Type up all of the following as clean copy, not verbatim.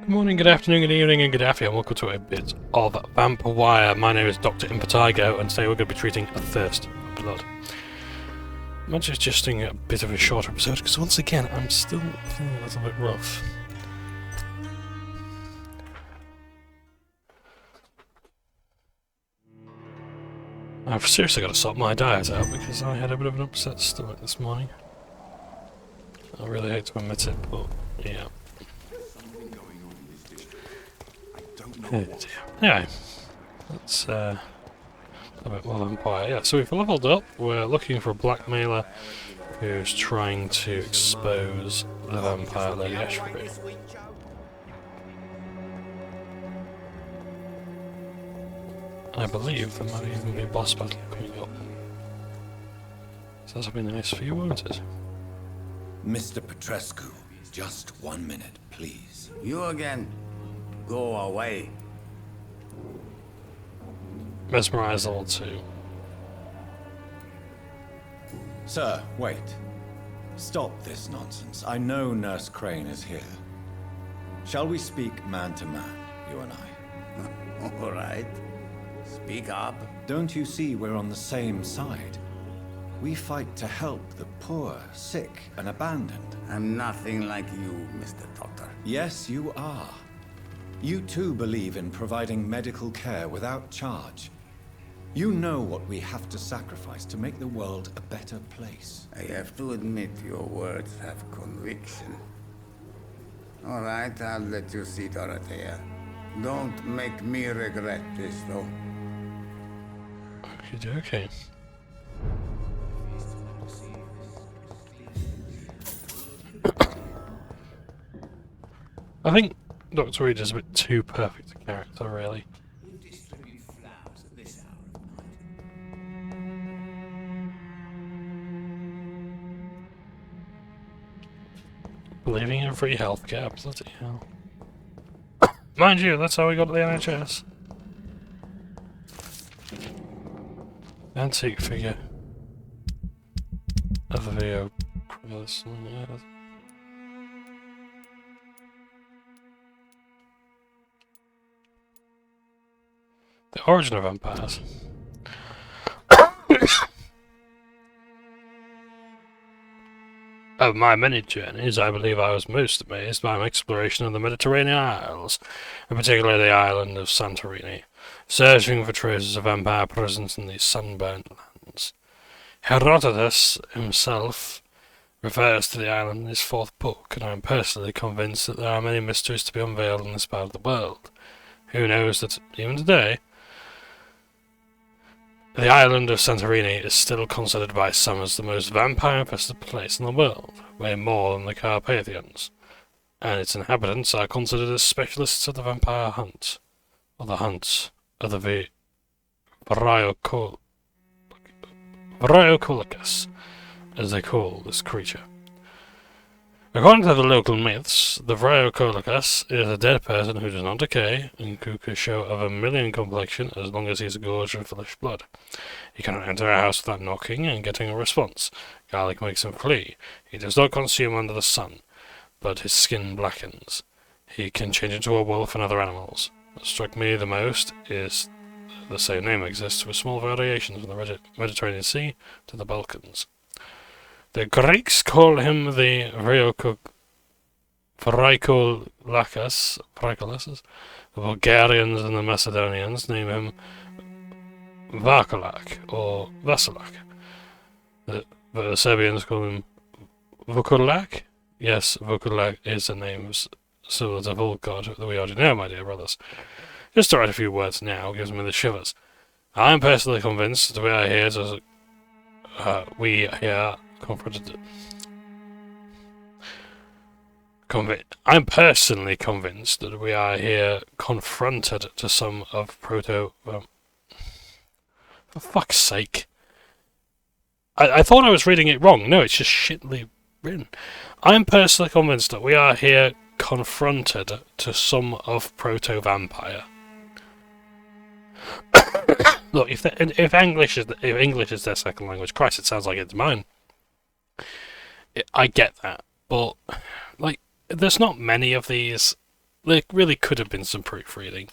Good morning, good afternoon, good evening, and good afternoon, and welcome to a bit of Vampyr. My name is Dr. Impatigo, and today we're going to be treating a thirst for blood. I'm just doing a bit of a shorter episode, because once again, I'm still feeling a little bit rough. I've seriously got to sort my diet out, because I had a bit of an upset stomach this morning. I really hate to admit it, but yeah. Oh dear. Anyway, let's a bit more Vampyr. Yeah, so we've leveled up. We're looking for a blackmailer who's trying to expose the vampire Lady Ashbury. I believe there might even be a boss battle coming up. So that'll be nice for you, won't it? Mr. Petrescu, just 1 minute, please. You again? Go away. Mesmerize level 2. Sir, wait. Stop this nonsense. I know Nurse Crane is here. Shall we speak man to man, you and I? All right. Speak up. Don't you see we're on the same side? We fight to help the poor, sick, and abandoned. I'm nothing like you, Mr. Doctor. Yes, you are. You too believe in providing medical care without charge. You know what we have to sacrifice to make the world a better place. I have to admit your words have conviction. All right, I'll let you see, Dorothea. Don't make me regret this, though. Okay. I think Dr. Reid is a bit too perfect a character, really. Believing in free healthcare, bloody hell. Mind you, that's how we got to the NHS. Antique figure of the video. The origin of vampires. Of my many journeys, I believe I was most amazed by my exploration of the Mediterranean Isles, and particularly the island of Santorini, searching for traces of vampire presence in these sunburnt lands. Herodotus himself refers to the island in his fourth book, and I am personally convinced that there are many mysteries to be unveiled in this part of the world. Who knows that, even today, the island of Santorini is still considered by some as the most vampire-infested place in the world, way more than the Carpathians, and its inhabitants are considered as specialists of the vampire hunt, or the hunts of the Variocolicus, as they call this creature. According to the local myths, the Variocolicus is a dead person who does not decay and who can show a vermilion complexion as long as he is gorged with flesh blood. He cannot enter a house without knocking and getting a response. Garlic makes him flee. He does not consume under the sun, but his skin blackens. He can change into a wolf and other animals. What struck me the most is the same name exists with small variations from the Mediterranean Sea to the Balkans. The Greeks call him the Variocolacus. The Bulgarians and the Macedonians name him Varkolak or Vasilak. But the Serbians call him Vukolak. Yes, Vukolak is a name similar to Volgod that we already know, my dear brothers. Just to write a few words now gives me the shivers. I am personally convinced that I'm personally convinced that we are here confronted to some of for fuck's sake. I thought I was reading it wrong. No, it's just shittily written. I'm personally convinced that we are here confronted to some of proto-vampire. Look, if English is their second language, Christ, it sounds like it's mine. I get that, but like, there's not many of these there really could have been some proofreading.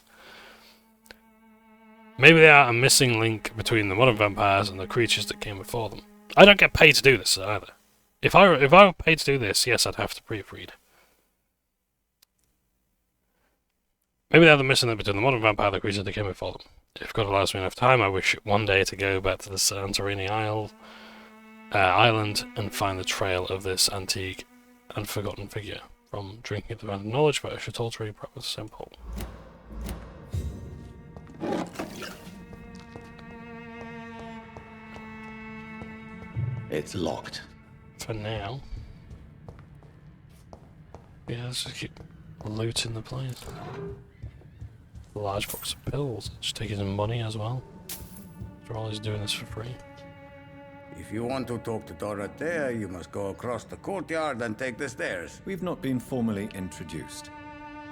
Maybe they are a missing link between the modern vampires and the creatures that came before them. I don't get paid to do this either. If I were paid to do this, yes, I'd have to proofread. Maybe they are the missing link between the modern vampire and the creatures that came before them. If God allows me enough time, I wish one day to go back to the Santorini island and find the trail of this antique and forgotten figure. From drinking the random knowledge, but I should alter it proper simple. It's locked. For now. Yeah, let's just keep looting the place. A large box of pills. Just taking some money as well. After all, he's doing this for free. If you want to talk to Dorothea, you must go across the courtyard and take the stairs. We've not been formally introduced.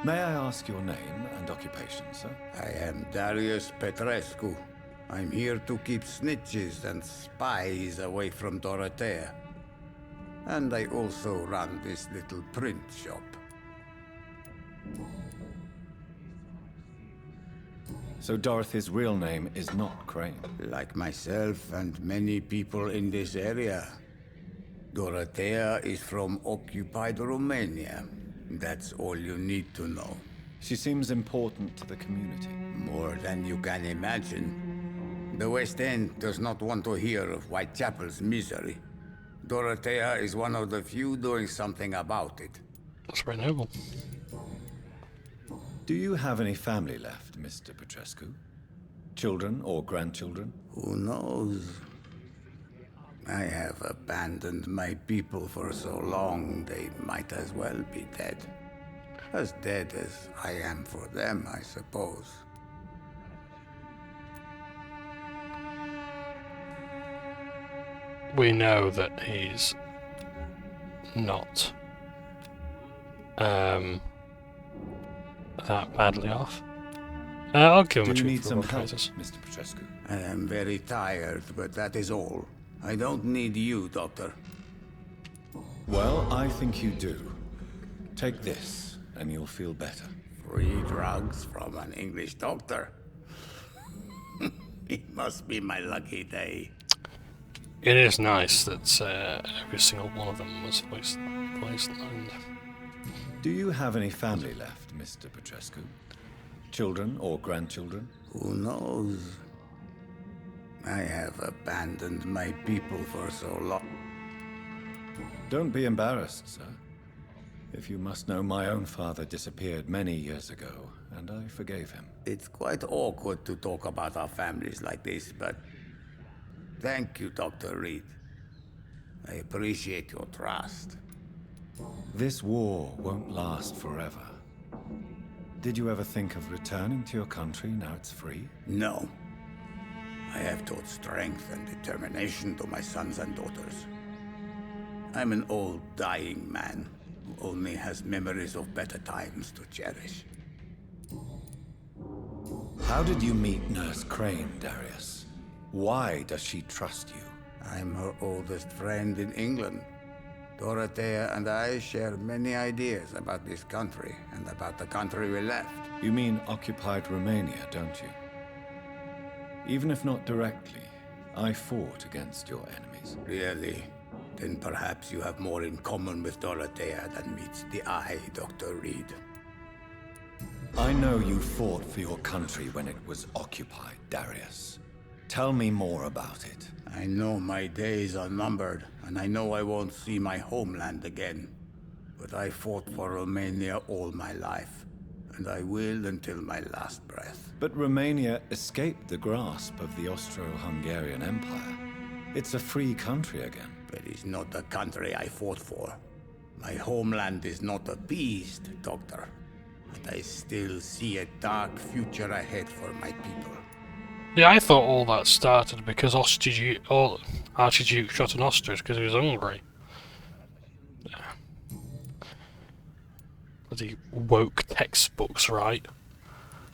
May I ask your name and occupation, sir? I am Darius Petrescu. I'm here to keep snitches and spies away from Dorothea. And I also run this little print shop. So Dorothy's real name is not Crane. Like myself and many people in this area, Dorothea is from occupied Romania. That's all you need to know. She seems important to the community. More than you can imagine. The West End does not want to hear of Whitechapel's misery. Dorothea is one of the few doing something about it. That's very noble. Do you have any family left, Mr. Petrescu? Children or grandchildren? Who knows? I have abandoned my people for so long, they might as well be dead. As dead as I am for them, I suppose. We know that he's not that badly off. I'll give him a Do you treat need for some what help, matters. Mr. Petrescu? I am very tired, but that is all. I don't need you, Doctor. Well, I think you do. Take this, and you'll feel better. Free drugs from an English doctor. It must be my lucky day. It is nice that every single one of them was placed and Do you have any family left, Mr. Petrescu? Children or grandchildren? Who knows? I have abandoned my people for so long. Don't be embarrassed, sir. If you must know, my own father disappeared many years ago, and I forgave him. It's quite awkward to talk about our families like this, but thank you, Dr. Reid. I appreciate your trust. This war won't last forever. Did you ever think of returning to your country now it's free? No. I have taught strength and determination to my sons and daughters. I'm an old, dying man who only has memories of better times to cherish. How did you meet Nurse Crane, Darius? Why does she trust you? I'm her oldest friend in England. Dorothea and I share many ideas about this country and about the country we left. You mean occupied Romania, don't you? Even if not directly, I fought against your enemies. Really? Then perhaps you have more in common with Dorothea than meets the eye, Dr. Reid. I know you fought for your country when it was occupied, Darius. Tell me more about it. I know my days are numbered, and I know I won't see my homeland again. But I fought for Romania all my life, and I will until my last breath. But Romania escaped the grasp of the Austro-Hungarian Empire. It's a free country again. It is not the country I fought for. My homeland is not appeased, Doctor. But I still see a dark future ahead for my people. yeah, I thought all that started because Archduke shot an ostrich because he was hungry. Bloody woke textbooks, right?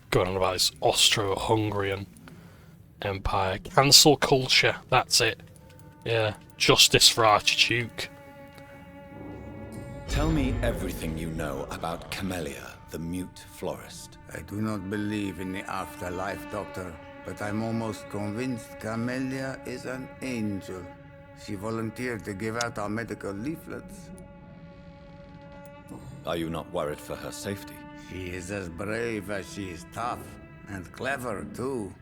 Going on about this Austro-Hungarian Empire. Cancel culture, that's it. Yeah, justice for Archduke. Tell me everything you know about Camellia, the mute florist. I do not believe in the afterlife, Doctor, but I'm almost convinced Camellia is an angel. She volunteered to give out our medical leaflets. Are you not worried for her safety? She is as brave as she is tough, and clever, too.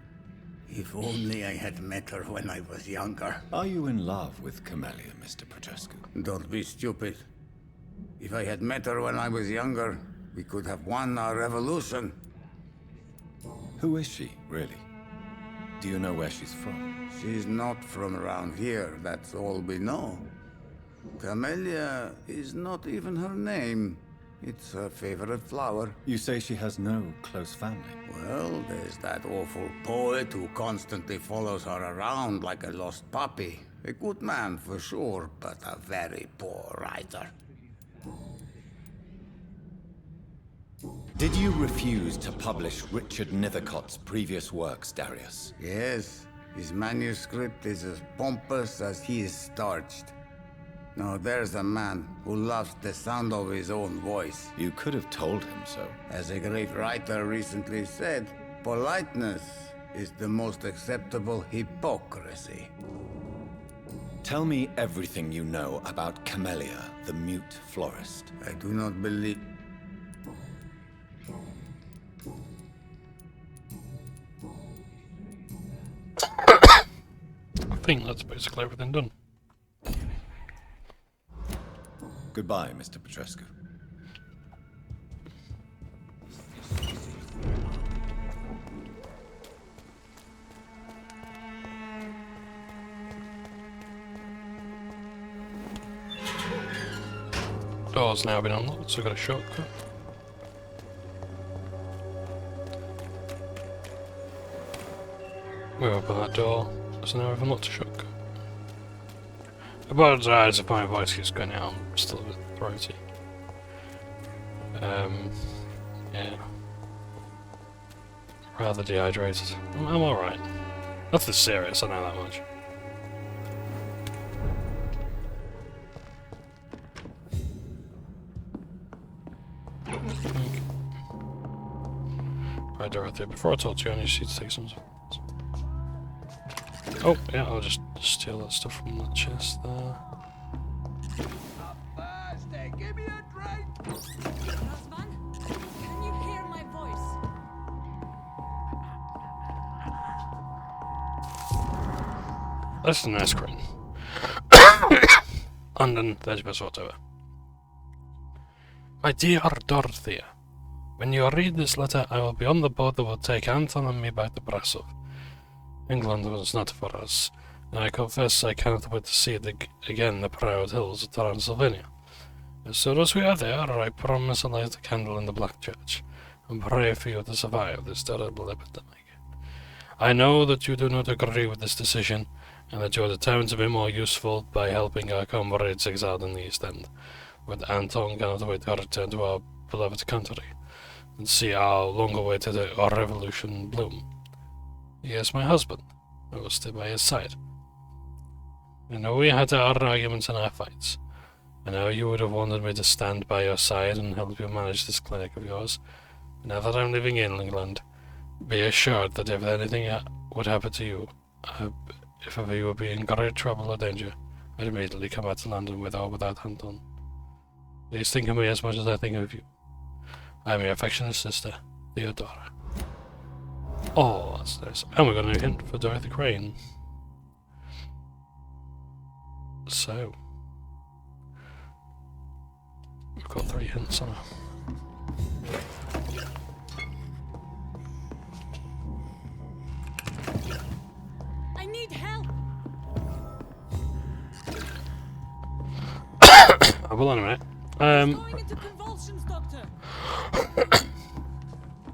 If only I had met her when I was younger. Are you in love with Camellia, Mr. Petrescu? Don't be stupid. If I had met her when I was younger, we could have won our revolution. Who is she, really? Do you know where she's from? She's not from around here, that's all we know. Camellia is not even her name. It's her favorite flower. You say she has no close family. Well, there's that awful poet who constantly follows her around like a lost puppy. A good man for sure, but a very poor writer. Did you refuse to publish Richard Nethercott's previous works, Darius? Yes, his manuscript is as pompous as he is starched. Now there's a man who loves the sound of his own voice. You could have told him so. As a great writer recently said, politeness is the most acceptable hypocrisy. Tell me everything you know about Camellia, the mute florist. I do not believe... I think that's basically everything done. Goodbye, Mr. Petrescu. Door's now been unlocked, so I've got a shortcut. We open that door, so now we've unlocked a shortcut. I apologise if my voice keeps going out, I'm still a bit throaty. Yeah. Rather dehydrated. I'm alright. Nothing serious, I know that much. Right, Dorothy, before I talk to you, I need you to take some... Oh, yeah, I'll just steal that stuff from that chest there. Give me a drink! Johnbonne, can you hear my voice? That's a nice screen. London, 31st October. My dear Dorothea, when you read this letter, I will be on the boat that will take Anton and me back to Brasov. England was not for us, and I confess I cannot wait to see again the proud hills of Transylvania. As soon as we are there, I promise to light a candle in the Black Church, and pray for you to survive this terrible epidemic. I know that you do not agree with this decision, and that you are determined to be more useful by helping our comrades exiled in the East End, but Anton cannot wait to return to our beloved country, and see our long-awaited revolution bloom. He is my husband. I will stay by his side. I know we had our arguments and our fights. I know you would have wanted me to stand by your side and help you manage this clinic of yours. But now that I'm living in England, be assured that if anything would happen to you, if ever you would be in great trouble or danger, I'd immediately come back to London with or without Anton. Please think of me as much as I think of you. I am your affectionate sister, Theodora. Oh, that's nice. And we got a new hint for Dorothy Crane. So, we've got 3 hints on her. I need help! Well, anyway. Going into convulsions, Doctor!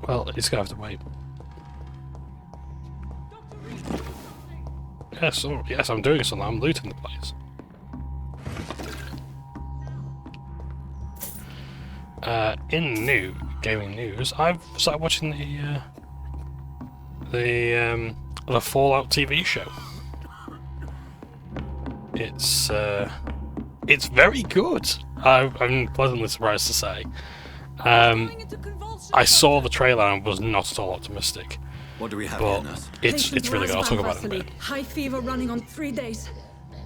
Well, he's gonna have to wait. Dr. Reid, do something! Yes, oh, yes, I'm doing something. I'm looting the place. In new gaming news, I've started watching the Fallout TV show. It's very good. I'm pleasantly surprised to say. I I saw the trailer and was not at all optimistic, What do we have but here, nurse? it's really good. I'll talk about it in a bit. High fever running on 3 days.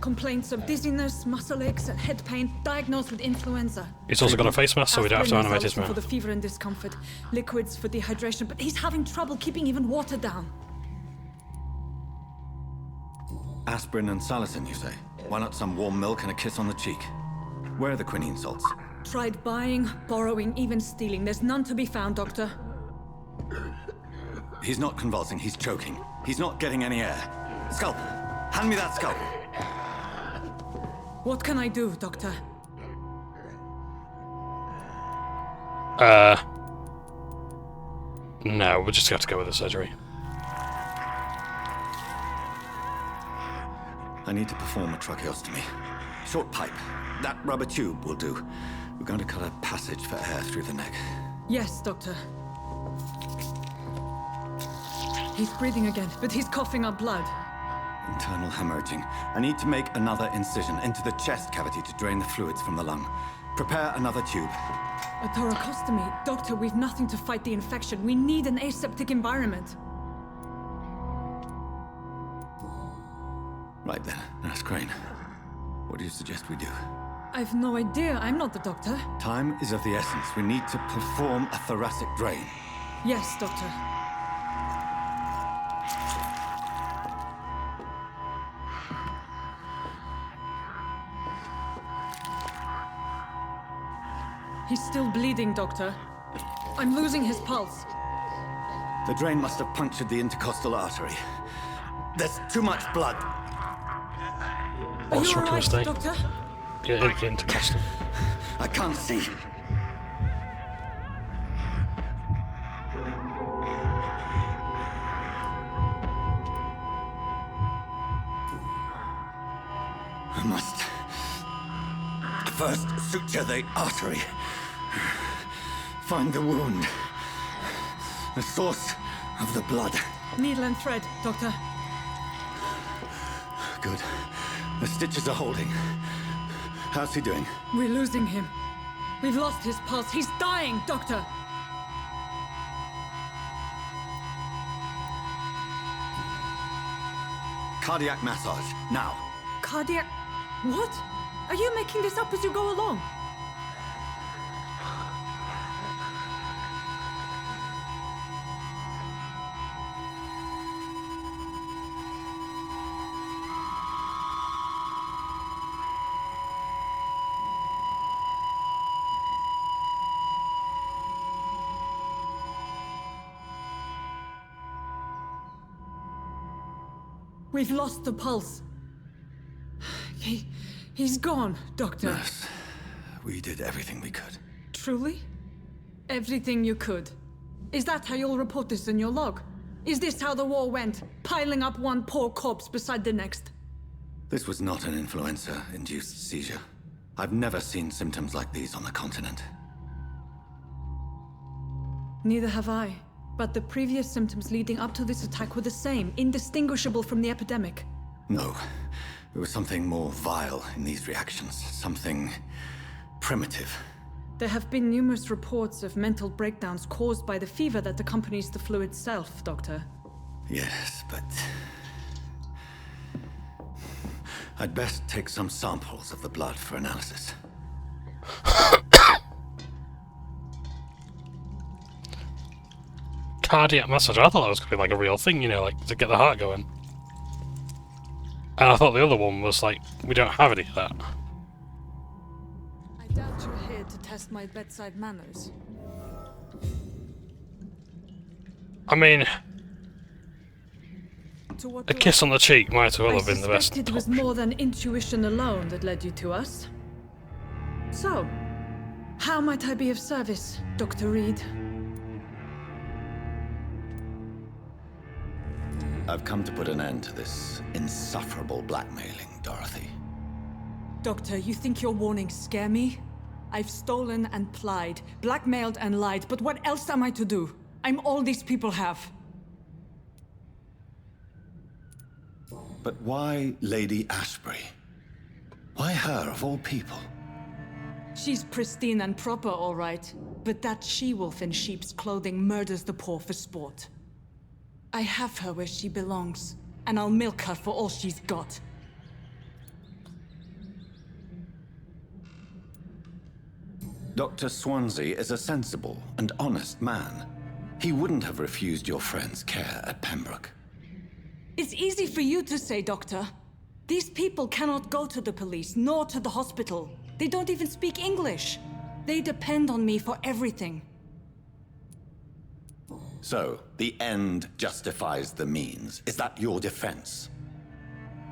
Complaints of dizziness, muscle aches, and head pain. Diagnosed with influenza. He's also got a face mask, so we don't have to Aspirin animate his is also for mouth. the fever and discomfort. Liquids for dehydration, but he's having trouble keeping even water down. Aspirin and salicin, you say? Why not some warm milk and a kiss on the cheek? Where are the quinine salts? Tried buying, borrowing, even stealing. There's none to be found, Doctor. He's not convulsing, he's choking. He's not getting any air. Scalpel! Hand me that scalpel! What can I do, Doctor? No, we'll just have to go with the surgery. I need to perform a tracheostomy. Short pipe. That rubber tube will do. We're going to cut a passage for air through the neck. Yes, Doctor. He's breathing again, but he's coughing up blood. Internal hemorrhaging. I need to make another incision into the chest cavity to drain the fluids from the lung. Prepare another tube. A thoracostomy. Doctor, we've nothing to fight the infection. We need an aseptic environment. Right then, Nurse Crane. What do you suggest we do? I've no idea. I'm not the doctor. Time is of the essence. We need to perform a thoracic drain. Yes, Doctor. He's still bleeding, Doctor. I'm losing his pulse. The drain must have punctured the intercostal artery. There's too much blood. Are you What's all wrong right, with mistake? Doctor? Yeah, intercostal. I can't see. I must first suture the artery. Find the wound. The source of the blood. Needle and thread, Doctor. Good. The stitches are holding. How's he doing? We're losing him. We've lost his pulse. He's dying, Doctor. Cardiac massage, now. Cardiac... What? Are you making this up as you go along? We've lost the pulse. He's gone, Doctor. Nurse, we did everything we could. Truly? Everything you could. Is that how you'll report this in your log? Is this how the war went? Piling up one poor corpse beside the next? This was not an influenza-induced seizure. I've never seen symptoms like these on the continent. Neither have I. But the previous symptoms leading up to this attack were the same, indistinguishable from the epidemic. No. There was something more vile in these reactions. Something primitive. There have been numerous reports of mental breakdowns caused by the fever that accompanies the flu itself, Doctor. Yes, but... I'd best take some samples of the blood for analysis. Cardiac massage. I thought that was going to be like a real thing, you know, like to get the heart going. And I thought the other one was like, we don't have any of that. I doubt you're here to test my bedside manners. I mean, To what a do kiss on the cheek might as well I have been the best. suspect it was more than intuition alone that led you to us. So, how might I be of service, Dr. Reid? I've come to put an end to this insufferable blackmailing, Dorothy. Doctor, you think your warnings scare me? I've stolen and plied, blackmailed and lied, but what else am I to do? I'm all these people have. But why Lady Ashbury? Why her, of all people? She's pristine and proper, all right. but that she-wolf in sheep's clothing murders the poor for sport. I have her where she belongs, and I'll milk her for all she's got. Dr. Swansea is a sensible and honest man. He wouldn't have refused your friend's care at Pembroke. It's easy for you to say, Doctor. These people cannot go to the police, nor to the hospital. They don't even speak English. They depend on me for everything. So, the end justifies the means. Is that your defense?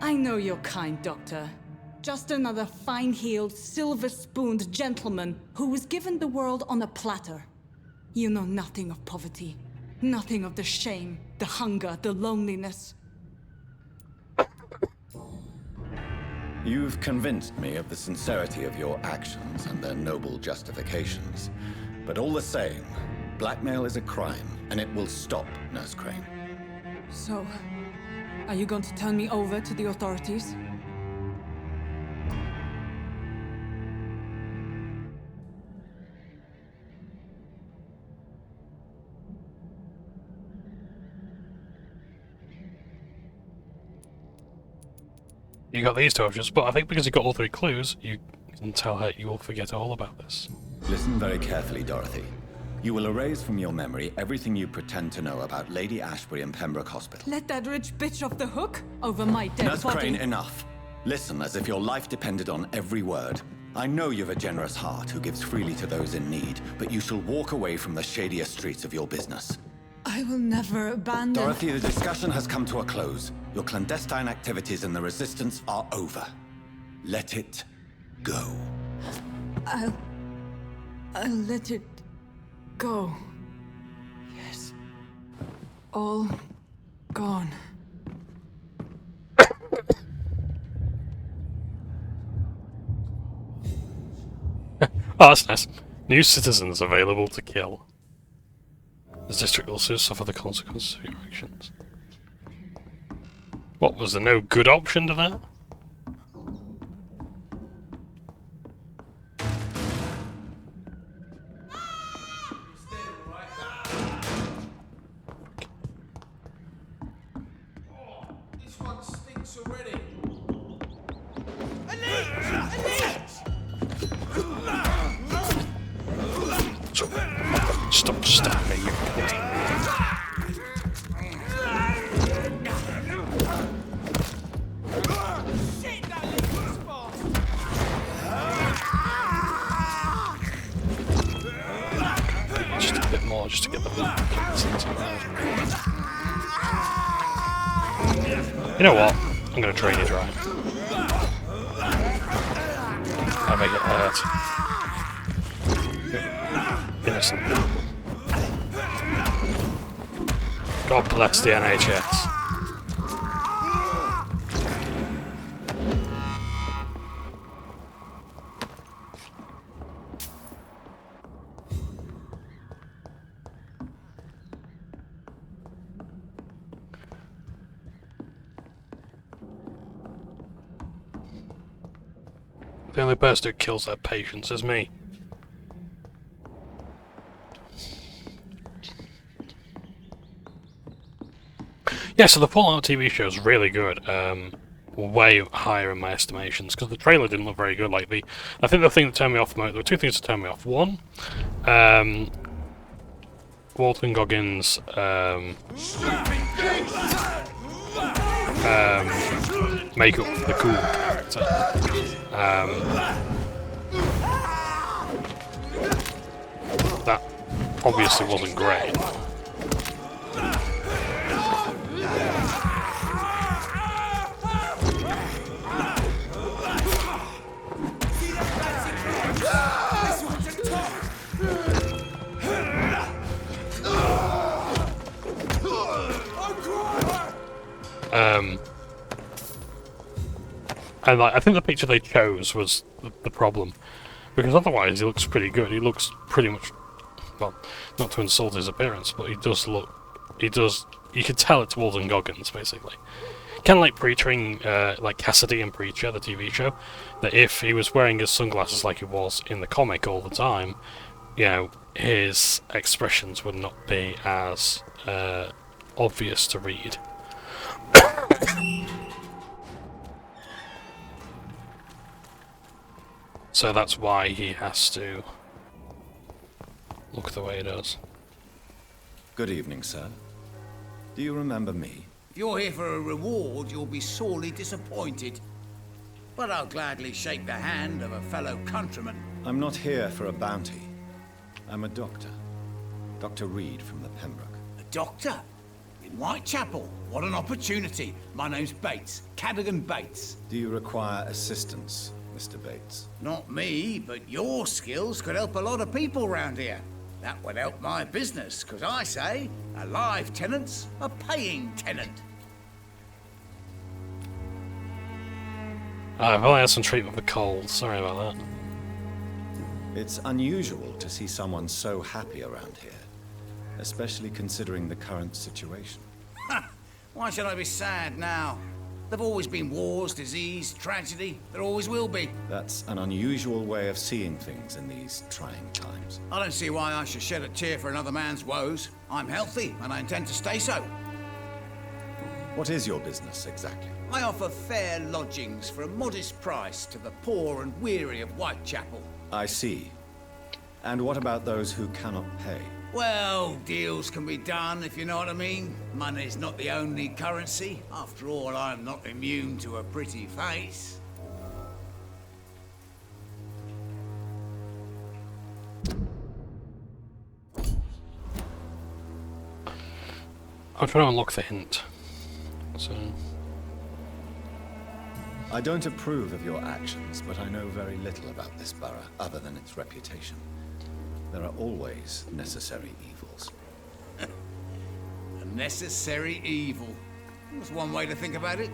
I know you're kind, Doctor. Just another fine-heeled, silver-spooned gentleman who was given the world on a platter. You know nothing of poverty. Nothing of the shame, the hunger, the loneliness. You've convinced me of the sincerity of your actions and their noble justifications. But all the same, blackmail is a crime, and it will stop, Nurse Crane. So, are you going to turn me over to the authorities? You got these two options, but I think because you got all three clues, you can tell her you will forget all about this. Listen very carefully, Dorothy. You will erase from your memory everything you pretend to know about Lady Ashbury and Pembroke Hospital. Let that rich bitch off the hook over my dead Nurse body. Crane, enough. Listen as if your life depended on every word. I know you've a generous heart who gives freely to those in need, but you shall walk away from the shadier streets of your business. I will never abandon... Dorothy, the discussion has come to a close. Your clandestine activities in the Resistance are over. Let it go. I'll let it go. Yes. All gone. Oh, that's nice. New citizens available to kill. The district will soon suffer the consequences of your actions. What, was there no good option to that? This one stinks already. Stop stabbing you. Just a bit more, just to get the You know what? I'm gonna drain you dry. I'll make it hurt. Innocent. God bless the NHS. The only person who kills their patients is me. Yeah, so the Fallout TV show is really good. Way higher in my estimations because the trailer didn't look very good. I think the thing that turned me off. There were two things that turned me off. One, Walton Goggins' makeup for the cool character. That obviously wasn't great. And I think the picture they chose was the problem, because otherwise he looks pretty good. He looks pretty much, well, not to insult his appearance, but he does look, you can tell it's Walton Goggins, basically. Kind of like Preaching, like Cassidy and Preacher, the TV show, that if he was wearing his sunglasses like he was in the comic all the time, you know, his expressions would not be as obvious to read. So that's why he has to look the way he does. Good evening, sir. Do you remember me? If you're here for a reward, you'll be sorely disappointed. But I'll gladly shake the hand of a fellow countryman. I'm not here for a bounty. I'm a doctor. Dr. Reid from the Pembroke. A doctor? In Whitechapel? What an opportunity. My name's Bates. Cadogan Bates. Do you require assistance, Mr. Bates? Not me, but your skills could help a lot of people round here. That would help my business, because I say, a live tenant's a paying tenant. I've only had some treatment for cold, sorry about that. It's unusual to see someone so happy around here, especially considering the current situation. Ha! Why should I be sad now? There've always been wars, disease, tragedy. There always will be. That's an unusual way of seeing things in these trying times. I don't see why I should shed a tear for another man's woes. I'm healthy, and I intend to stay so. What is your business exactly? I offer fair lodgings for a modest price to the poor and weary of Whitechapel. I see. And what about those who cannot pay? Well, deals can be done, if you know what I mean. Money's not the only currency. After all, I'm not immune to a pretty face. I'm trying to unlock the hint. So I don't approve of your actions, but I know very little about this borough, other than its reputation. There are always necessary evils. A necessary evil. That's one way to think about it.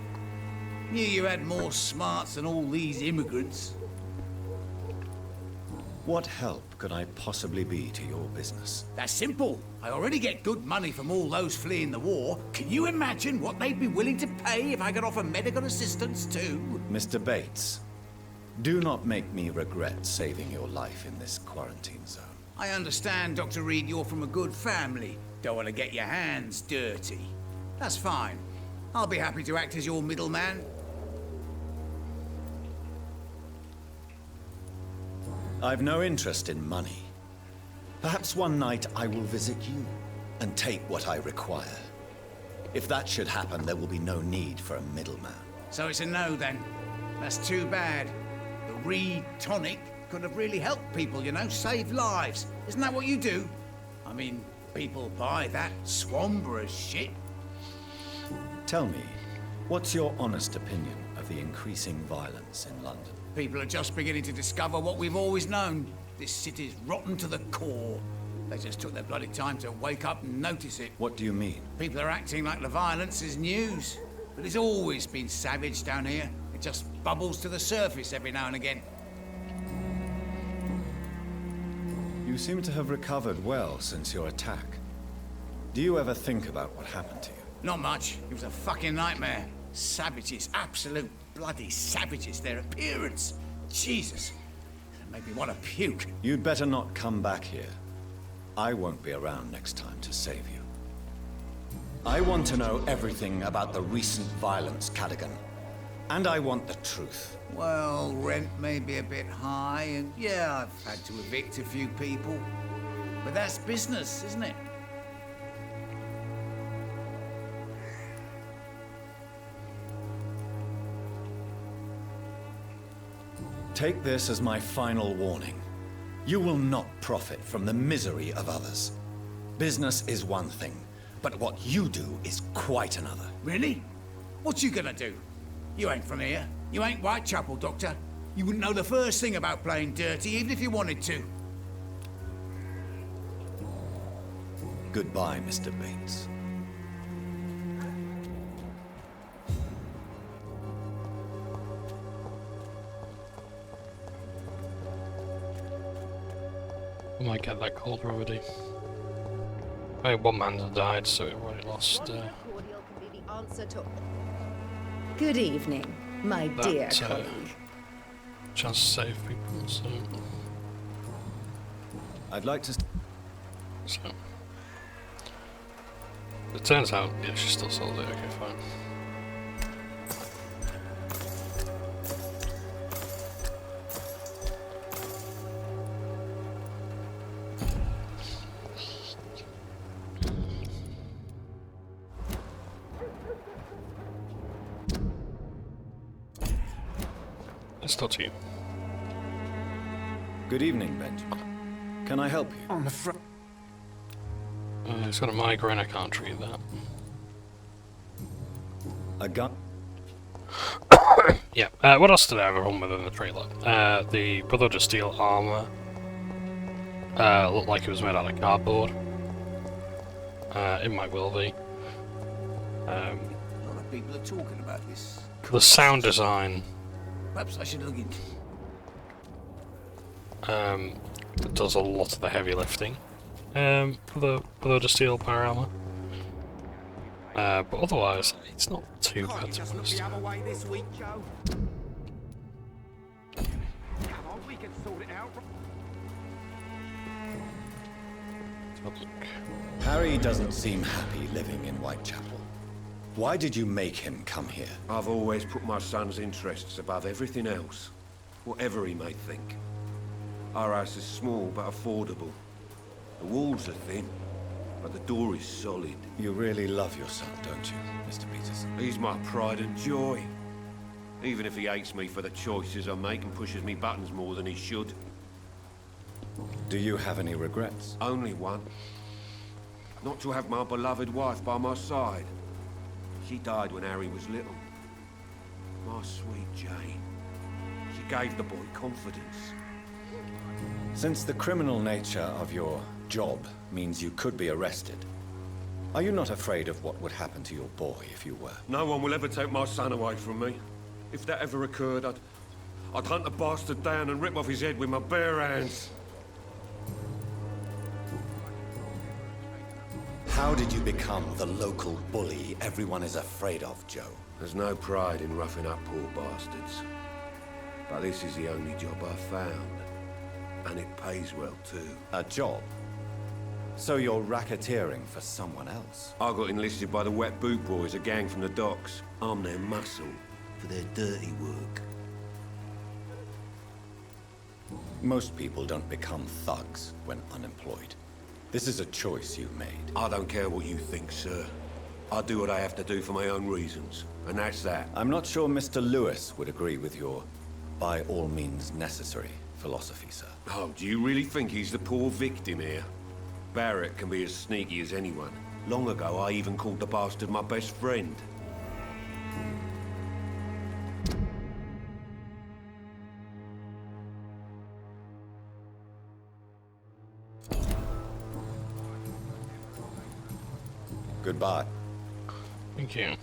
Knew you had more smarts than all these immigrants. What help could I possibly be to your business? That's simple. I already get good money from all those fleeing the war. Can you imagine what they'd be willing to pay if I could offer medical assistance too? Mr. Bates, do not make me regret saving your life in this quarantine zone. I understand, Dr. Reid, you're from a good family. Don't want to get your hands dirty. That's fine. I'll be happy to act as your middleman. I've no interest in money. Perhaps one night I will visit you and take what I require. If that should happen, there will be no need for a middleman. So it's a no then. That's too bad. The Reid tonic could have really helped people, you know, save lives. Isn't that what you do? I mean, people buy that Swamburgh shit. Tell me, what's your honest opinion of the increasing violence in London? People are just beginning to discover what we've always known. This city's rotten to the core. They just took their bloody time to wake up and notice it. What do you mean? People are acting like the violence is news. But it's always been savage down here. It just bubbles to the surface every now and again. You seem to have recovered well since your attack. Do you ever think about what happened to you? Not much. It was a fucking nightmare. Savages, absolute bloody savages. Their appearance. Jesus. It made me want to puke. You'd better not come back here. I won't be around next time to save you. I want to know everything about the recent violence, Cadogan. And I want the truth. Well, rent may be a bit high, and yeah, I've had to evict a few people. But that's business, isn't it? Take this as my final warning. You will not profit from the misery of others. Business is one thing, but what you do is quite another. Really? What you gonna do? You ain't from here. You ain't Whitechapel, Doctor. You wouldn't know the first thing about playing dirty, even if you wanted to. Goodbye, Mr. Bates. I might get that cold already. Hey, one man's died, so we already lost Good evening, my dear that colleague. chance to save people, so... I'd like to... So it turns out, yeah, she still sold it. Okay, fine. Let's talk to you. Good evening, Benjamin. Can I help you? I'm afraid. He's got a migraine. I can't treat that. A gun? Yeah. What else did I have wrong with in the trailer? The Brotherhood of Steel armor looked like it was made out of cardboard. It might well be. A lot of people are talking about this. The sound design Perhaps I should look into it. does a lot of the heavy lifting for the Brotherhood of Steel power armor. But otherwise, it's not too bad to be honest. The other way this week, Joe. Come on, we can sort it out. Harry doesn't seem happy living in Whitechapel. Why did you make him come here? I've always put my son's interests above everything else, whatever he may think. Our house is small but affordable. The walls are thin, but the door is solid. You really love your son, don't you, Mr. Peterson? He's my pride and joy. Even if he hates me for the choices I make and pushes me buttons more than he should. Do you have any regrets? Only one. Not to have my beloved wife by my side. She died when Harry was little. My sweet Jane. She gave the boy confidence. Since the criminal nature of your job means you could be arrested, are you not afraid of what would happen to your boy if you were? No one will ever take my son away from me. If that ever occurred, I'd hunt the bastard down and rip off his head with my bare hands. How did you become the local bully everyone is afraid of, Joe? There's no pride in roughing up poor bastards. But this is the only job I've found. And it pays well, too. A job? So you're racketeering for someone else? I got enlisted by the Wet Boot Boys, a gang from the docks. I'm their muscle for their dirty work. Most people don't become thugs when unemployed. This is a choice you made. I don't care what you think, sir. I do what I have to do for my own reasons, and that's that. I'm not sure Mr. Lewis would agree with your by all means necessary philosophy, sir. Oh, do you really think he's the poor victim here? Barrett can be as sneaky as anyone. Long ago, I even called the bastard my best friend. Goodbye. Thank you.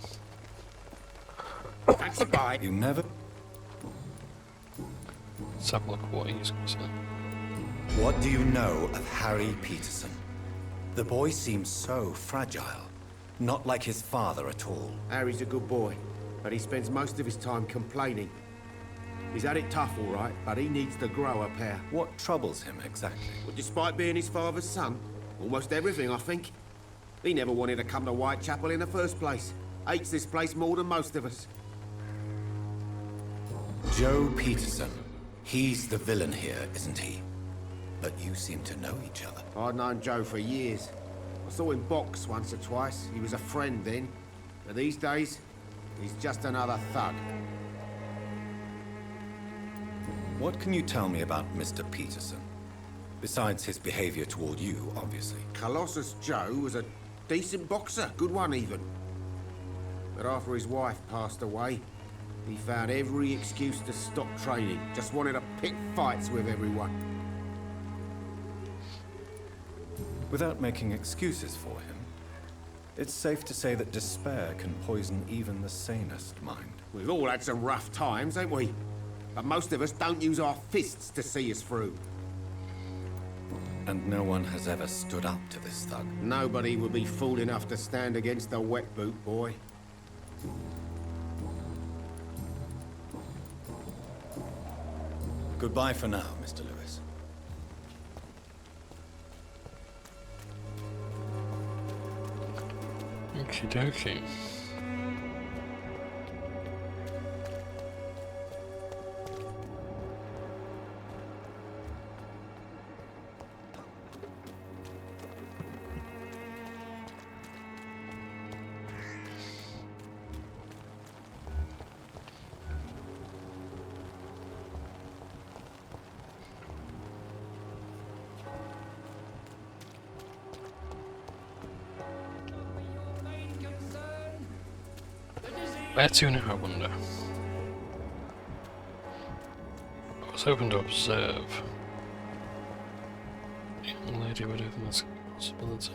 Thanks, bye. You never... Let's have a look at what he's going to say. What do you know of Harry Peterson? The boy seems so fragile. Not like his father at all. Harry's a good boy, but he spends most of his time complaining. He's had it tough, all right, but he needs to grow a pair. What troubles him exactly? Well, despite being his father's son, almost everything, I think. He never wanted to come to Whitechapel in the first place. Hates this place more than most of us. Joe Peterson. He's the villain here, isn't he? But you seem to know each other. I'd known Joe for years. I saw him box once or twice. He was a friend then. But these days, he's just another thug. What can you tell me about Mr. Peterson? Besides his behavior toward you, obviously. Colossus Joe was a decent boxer, good one even. But after his wife passed away, he found every excuse to stop training. Just wanted to pick fights with everyone. Without making excuses for him, it's safe to say that despair can poison even the sanest mind. We've all had some rough times, ain't we? But most of us don't use our fists to see us through. And no one has ever stood up to this thug. Nobody would be fool enough to stand against the Wet Boot Boy. Goodbye for now, Mr. Lewis. Okie dokie. Where to now, I wonder? I was hoping to observe. The young lady would open this possibility.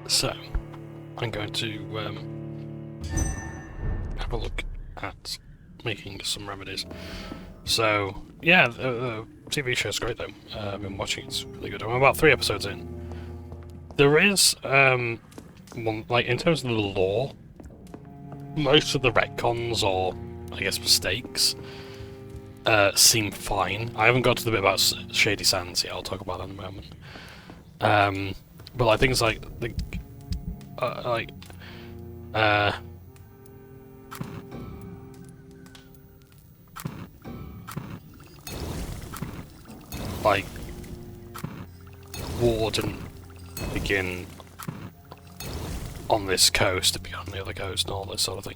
So, I'm going to have a look at making some remedies. So, yeah, the TV show's great though. I've been watching it, it's really good. I'm about 3 episodes in. There is, one, like, in terms of the lore, most of the retcons, or, I guess, mistakes, seem fine. I haven't got to the bit about Shady Sands yet, I'll talk about that in a moment. But, like, things like, like, war didn't begin on this coast, it began on the other coast and all this sort of thing.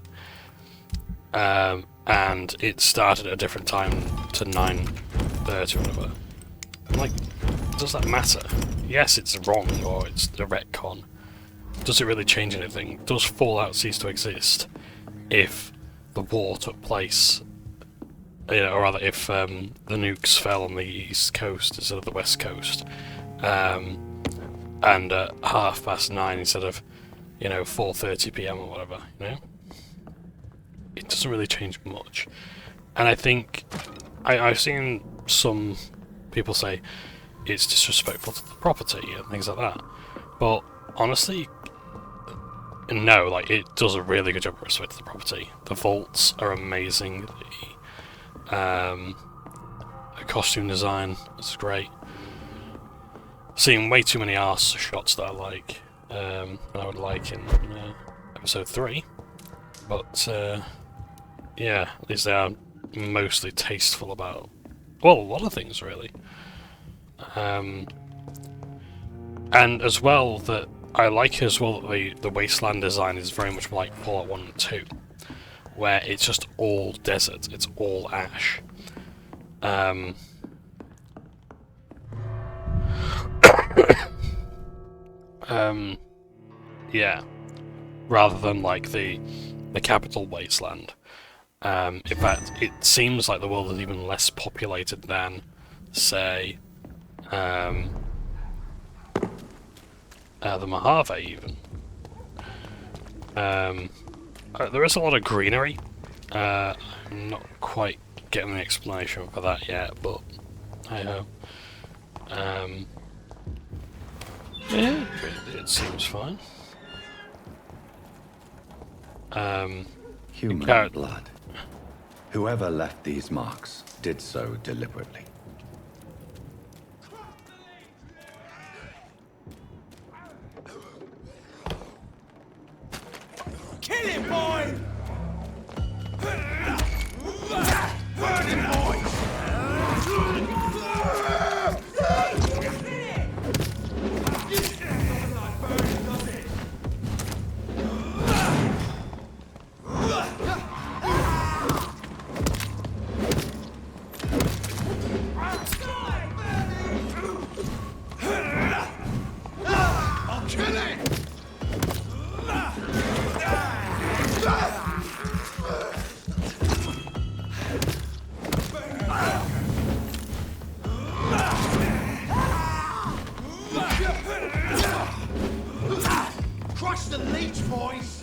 And it started at a different time to 9:30 or whatever. Like, does that matter? Yes, it's wrong, or it's a retcon. Does it really change anything? Does Fallout cease to exist if the war took place? Or rather, if the nukes fell on the east coast instead of the west coast, and at 9:30 instead of, 4:30 PM or whatever, It doesn't really change much. And I think, I've seen some people say it's disrespectful to the property and things like that, but honestly, no, like, it does a really good job of respecting the property. The vaults are amazing. The costume design is great. Seeing way too many arse shots that I like, and I would like in episode 3. But yeah, at least they are mostly tasteful about, well, a lot of things really. And as well, that I like as well that the wasteland design is very much like Fallout 1 and 2. Where it's just all desert, it's all ash. Yeah, rather than like the capital wasteland. In fact, it seems like the world is even less populated than, say, the Mojave even. There is a lot of greenery. I'm not quite getting the explanation for that yet, but hey-ho. Yeah, it seems fine. Human blood. Whoever left these marks did so deliberately. Kill him, boy! Burn him, boy! I'll kill him! Crush the leech, boys!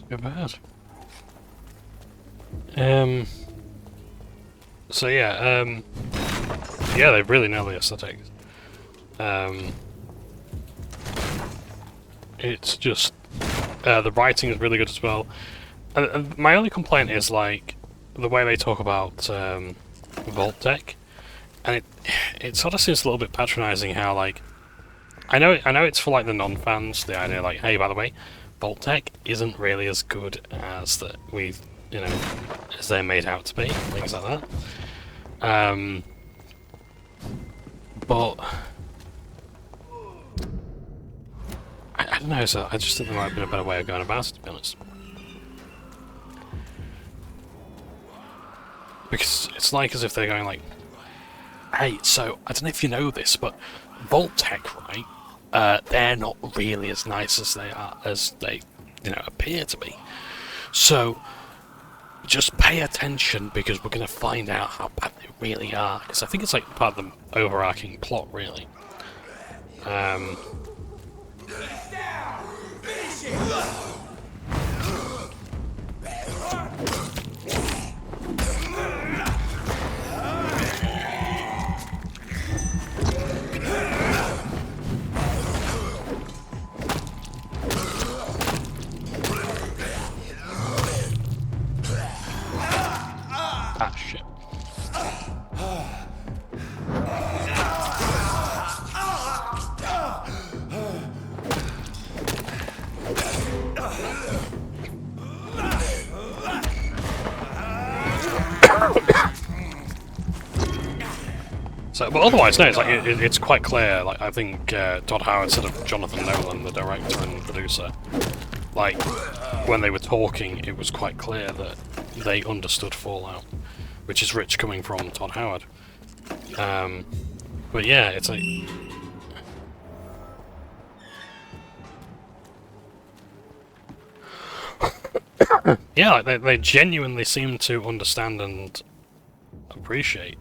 Good bad. So yeah, yeah, they really nail the aesthetics. It's just the writing is really good as well. And my only complaint is like the way they talk about Vault Tech, and it sort of seems a little bit patronising. How like I know it's for like the non-fans. The idea like, hey, by the way, Vault Tech isn't really as good as that as they're made out to be, things like that. But I don't know. So I just think there might have been a better way of going about it, to be honest. Because it's like as if they're going like, hey, so I don't know if you know this, but Vault Tech, right? They're not really as nice as they appear to be. So just pay attention because we're going to find out how bad they really are. Because I think it's like part of the overarching plot, really. Ah, shit. So, but otherwise, no, it's like it's quite clear. Like I think Todd Howard said of Jonathan Nolan, the director and producer, like when they were talking, it was quite clear that they understood Fallout, which is rich coming from Todd Howard. But yeah, it's like yeah, like they genuinely seem to understand and appreciate.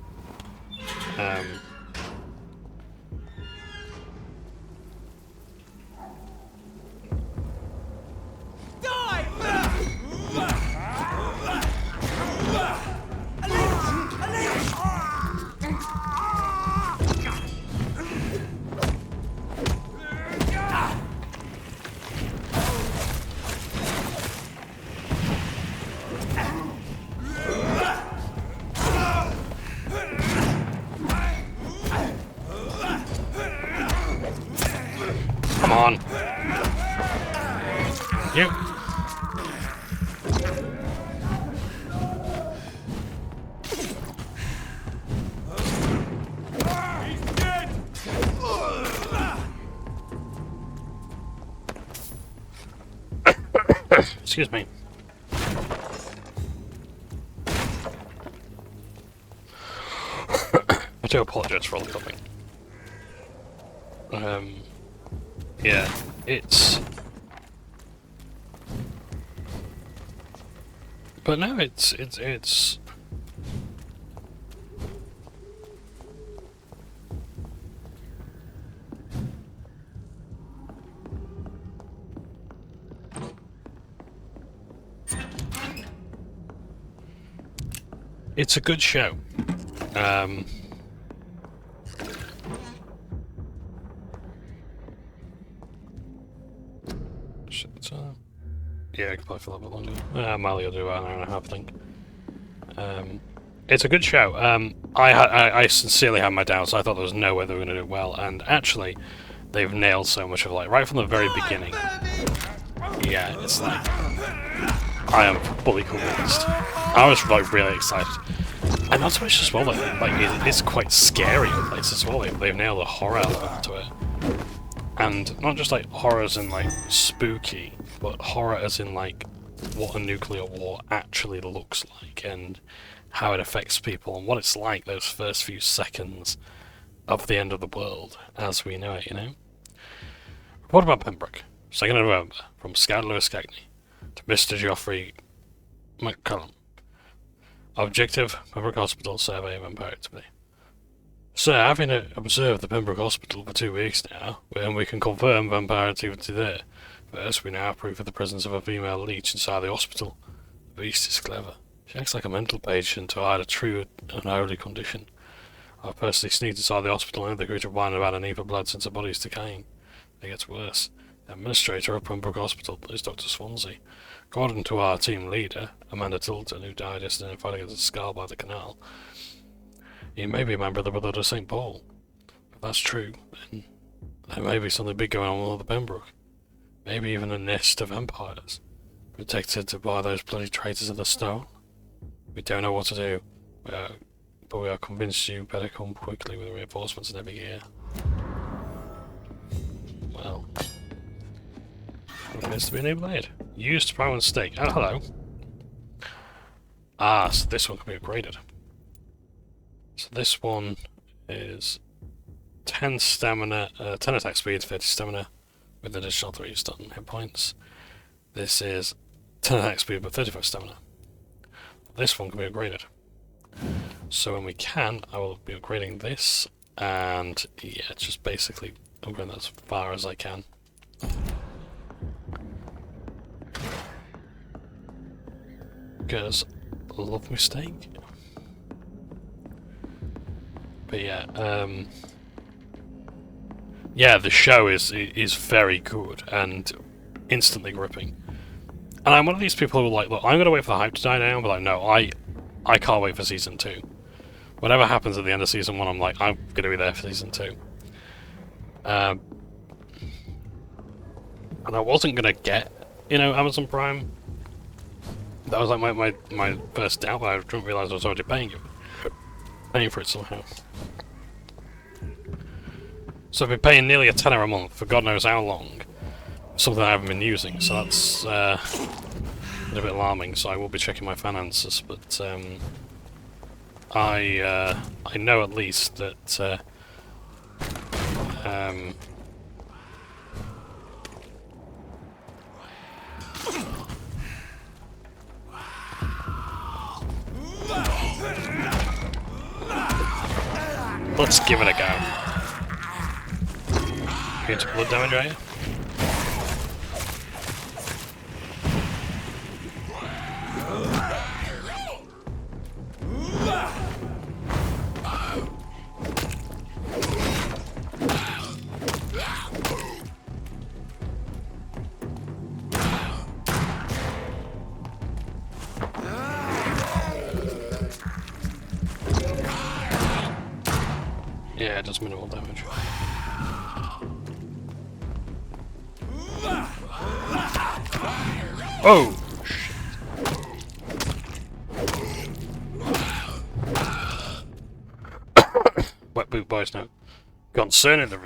Come on. You. Excuse me. I do apologise for all the coughing. Yeah, it's... But no, it's... It's a good show. Yeah, I could play for a little bit longer. Mali will do about an hour and a half, I think. It's a good show. I sincerely had my doubts. I thought there was no way they were going to do it well, and actually, they've nailed so much of like right from the very beginning. Yeah, it's like I am fully convinced. I was like really excited, and not so much as well. Like it's quite scary in places as well. They've nailed the horror element to it, and not just like horror as in like spooky, but horror as in like what a nuclear war actually looks like and how it affects people and what it's like those first few seconds of the end of the world as we know it, you know? Report about Pembroke, 2nd of November, from Scout Lewis Cagney to Mr. Geoffrey McCullum. Objective, Pembroke Hospital Survey of Vampyr Activity. Sir, having observed the Pembroke Hospital for 2 weeks now, and we can confirm vampire activity there, First, we now have proof of the presence of a female leech inside the hospital. The beast is clever. She acts like a mental patient to hide a true unholy condition. I personally sneaked inside the hospital and the creature whined about a need for blood since her body is decaying. It gets worse. The administrator of Pembroke Hospital is Dr. Swansea. According to our team leader, Amanda Tilton, who died yesterday fighting against a skull by the canal, he may be a member of the Brotherhood of St. Paul. If that's true, then there may be something big going on with the Pembroke. Maybe even a nest of vampires, protected by those bloody traitors of the stone. We don't know what to do, but we are convinced you better come quickly with reinforcements in every gear. Well, appears to be a new blade. Used power and stake. Oh, hello. Ah, so this one can be upgraded. So this one is 10 stamina, 10 attack speed, 30 stamina, with an additional 3 stun hit points. This is 10 attack speed, but 35 stamina. This one can be upgraded. So when we can, I will be upgrading this, and yeah, just basically upgrade that as far as I can. Because I love mistake. But yeah, yeah, the show is very good and instantly gripping. And I'm one of these people who are like, look, I'm gonna wait for the hype to die down, but like, no, I can't wait for season 2. Whatever happens at the end of season 1, I'm like, I'm gonna be there for season 2. And I wasn't gonna get, Amazon Prime. That was like my first doubt, but I didn't realise I was already paying for it somehow. So I've been paying nearly a tenner a month for God knows how long. Something I haven't been using, so that's a bit alarming. So I will be checking my finances, but I know at least that let's give it a go. You took blood damage, are you? Yeah, it does minimal damage. Oh! Wet boot boys now. Concerning the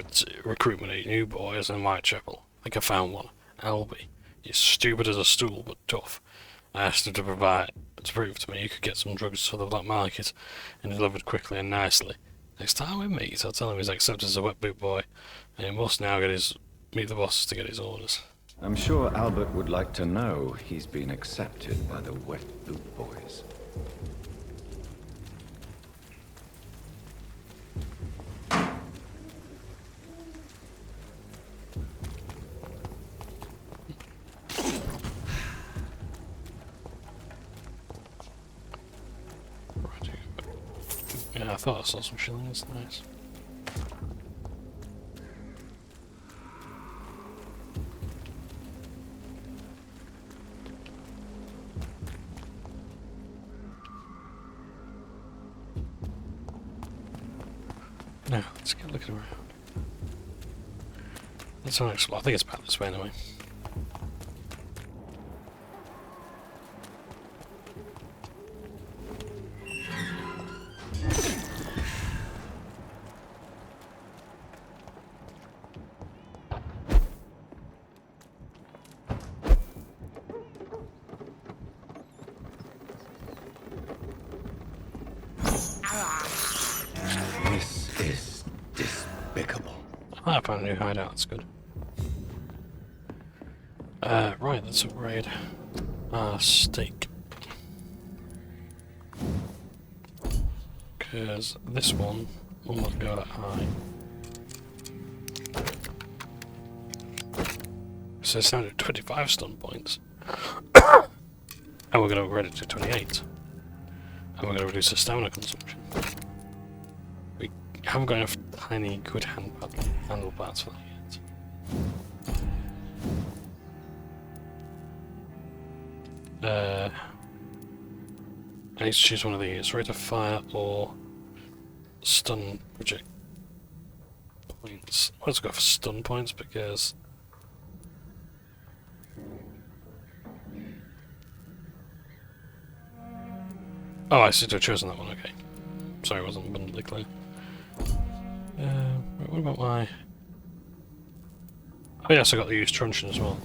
recruitment of new boys in Whitechapel, I think I found one. Albie. He's stupid as a stool, but tough. I asked him to prove to me he could get some drugs for the black market, and delivered quickly and nicely. Next time we meet, I'll tell him he's accepted as a wet boot boy, and he must now meet the bosses to get his orders. I'm sure Albert would like to know he's been accepted by the wet boot boys. Yeah, I thought I saw some shillings. Nice. Now, let's get looking around. Let's not explore. I think it's about this way anyway. This is despicable. I found a new hideout, that's good. Right, let's upgrade our steak. Because this one will not go that high. So it's down to 25 stun points. And we're going to upgrade it to 28. And we're going to reduce the stamina consumption. We haven't got enough tiny good handlepads for that yet. I need to choose one of these. Rate of fire or stun project points. Let's go for stun points because... Oh, I seem to have chosen that one, okay. Sorry, it wasn't abundantly clear. What about my... Oh yes, I got to use truncheon as well.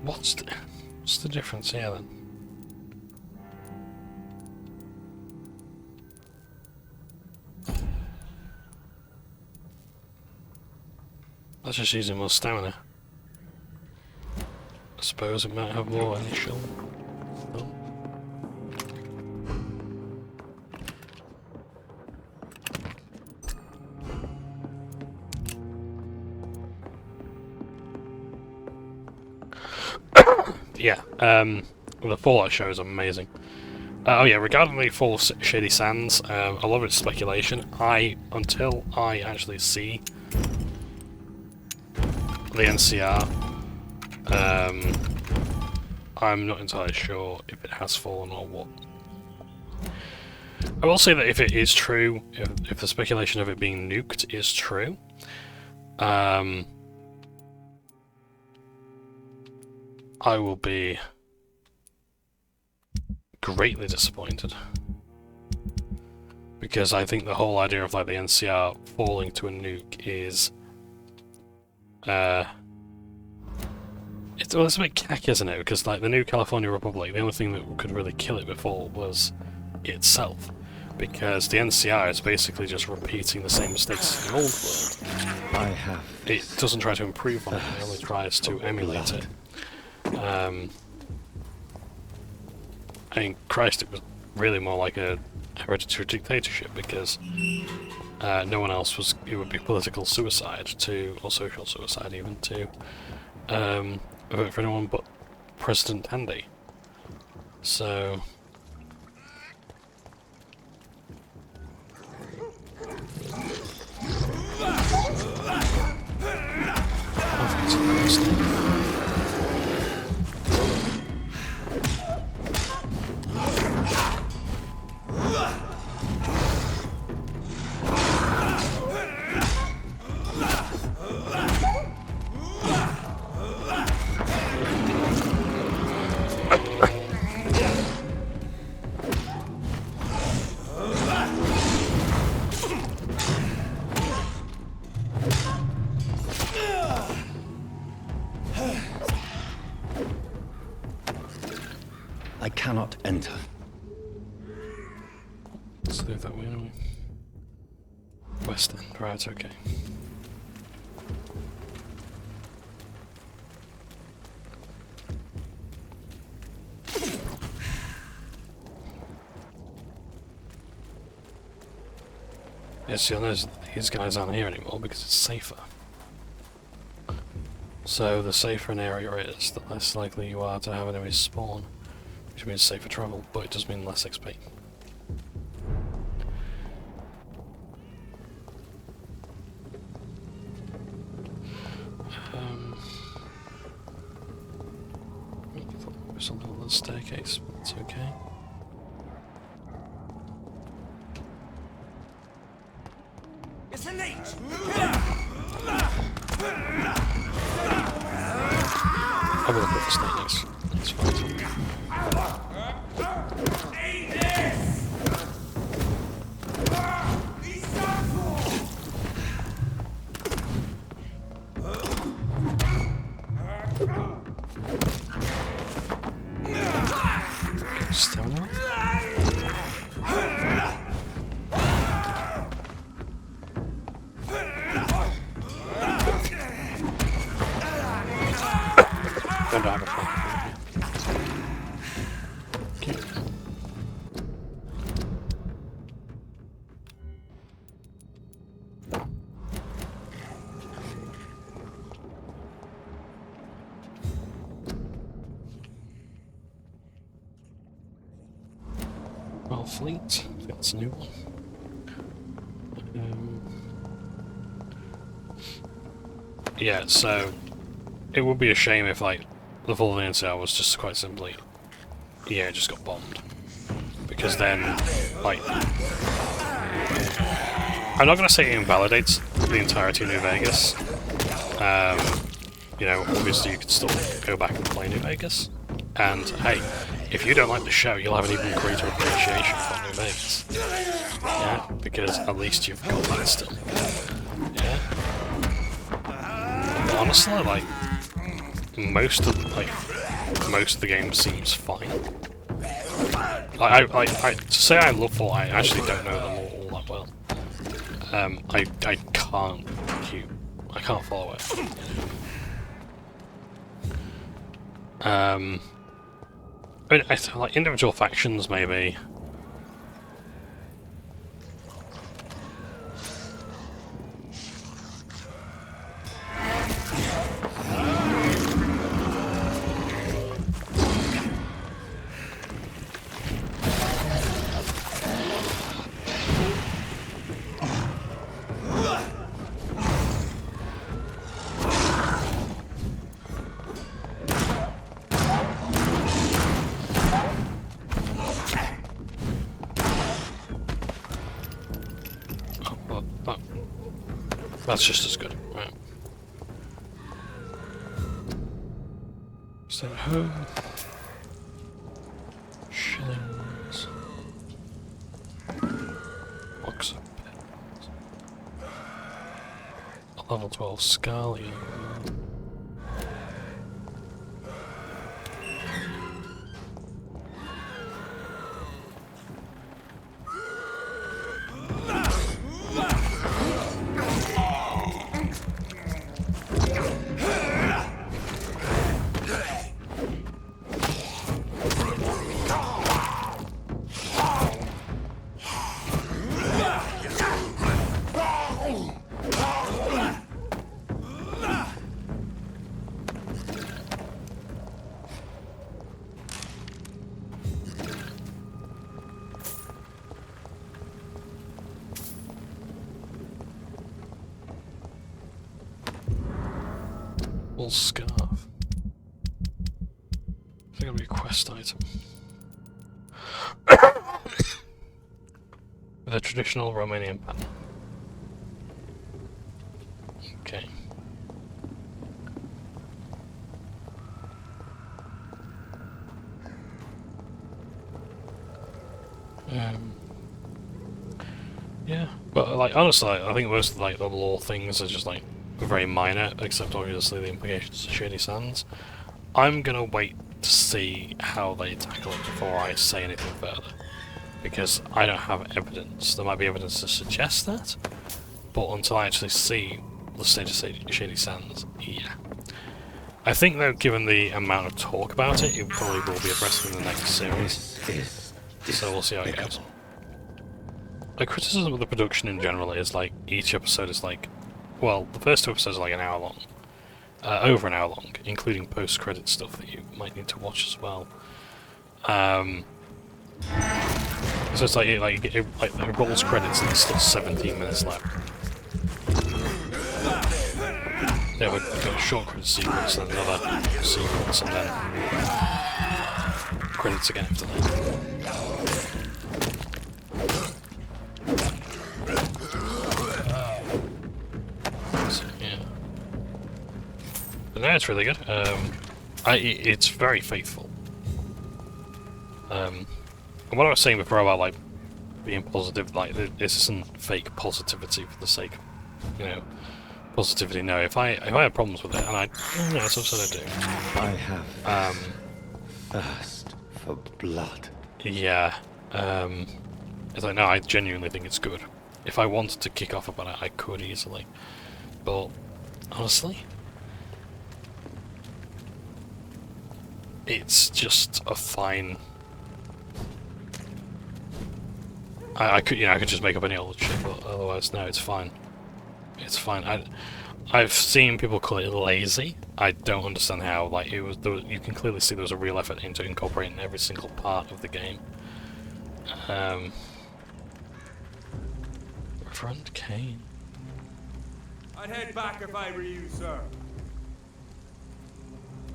What's the difference here then? That's just using more stamina. I suppose it might have more initial. Oh. Yeah, the Fallout show is amazing. Oh yeah, regarding the Fall of Shady Sands, a lot of it's speculation. Until I actually see the NCR, I'm not entirely sure if it has fallen or what. I will say that if it is true, if the speculation of it being nuked is true, I will be greatly disappointed. Because I think the whole idea of like the NCR falling to a nuke is it's a bit cacky, isn't it? Because like the new California Republic, the only thing that could really kill it before was itself. Because the NCR is basically just repeating the same mistakes as the old world. It doesn't try to improve on it, it only tries to emulate it. I mean, Christ, it was really more like a hereditary dictatorship because no one else was. It would be political suicide or social suicide even to vote for anyone but President Tandy. So. I cannot enter. Let's leave that way anyway. West End, right, okay. Yes, you'll notice these guys aren't here anymore because it's safer. So the safer an area is, the less likely you are to have enemies spawn. Which means safer travel, but it does mean less XP. I thought there was something on the staircase, but it's okay. It's a leech! I will put the staircase. That's fine. Stamina? Don't have a problem. Fleet. I think that's a new one. Yeah, so it would be a shame if like the full NCR was just quite simply, yeah, it just got bombed. Because then, like, I'm not going to say it invalidates the entirety of New Vegas. You know, obviously you could still go back and play New Vegas. And hey, if you don't like the show, you'll have an even greater appreciation for New Vegas. Yeah, because at least you've got that still. Yeah. But honestly, like, most of the game seems fine. To say I love Fallout, I actually don't know them all that well. I can't follow it. I mean, I like individual factions maybe. That's just as good, right? Stay at home. Shillings. Box of pets. A level 12 Scallion. Wool scarf. I think it'll be a quest item. With a traditional Romanian pattern. Okay. Yeah, but like honestly, I think most of like the lore things are just like very minor, except obviously the implications of Shady Sands. I'm gonna wait to see how they tackle it before I say anything further, because I don't have evidence. There might be evidence to suggest that, but until I actually see the state of Shady Sands, yeah. I think though, given the amount of talk about it, it probably will be addressed in the next series. So we'll see how it goes. My criticism of the production in general is like each episode is like, well, the first two episodes are like an hour long, over an hour long, including post-credit stuff that you might need to watch as well. So it's like it rolls credits and there's still 17 minutes left. Yeah, we've got a short credit sequence and another sequence and then credits again after that. So, yeah. But no, it's really good. It's very faithful. And what I was saying before about like being positive, like this isn't fake positivity for the sake of, you know, positivity. No, if I have problems with it, and I sometimes I do. I have thirst for blood. Yeah. It's like, no, I genuinely think it's good. If I wanted to kick off about it, I could easily. But honestly, it's just a fine. I could just make up any old shit, but otherwise, no, it's fine. It's fine. I've seen people call it lazy. I don't understand how. Like you can clearly see there was a real effort into incorporating every single part of the game. Reverend Kane. I'd head back if I were you, sir.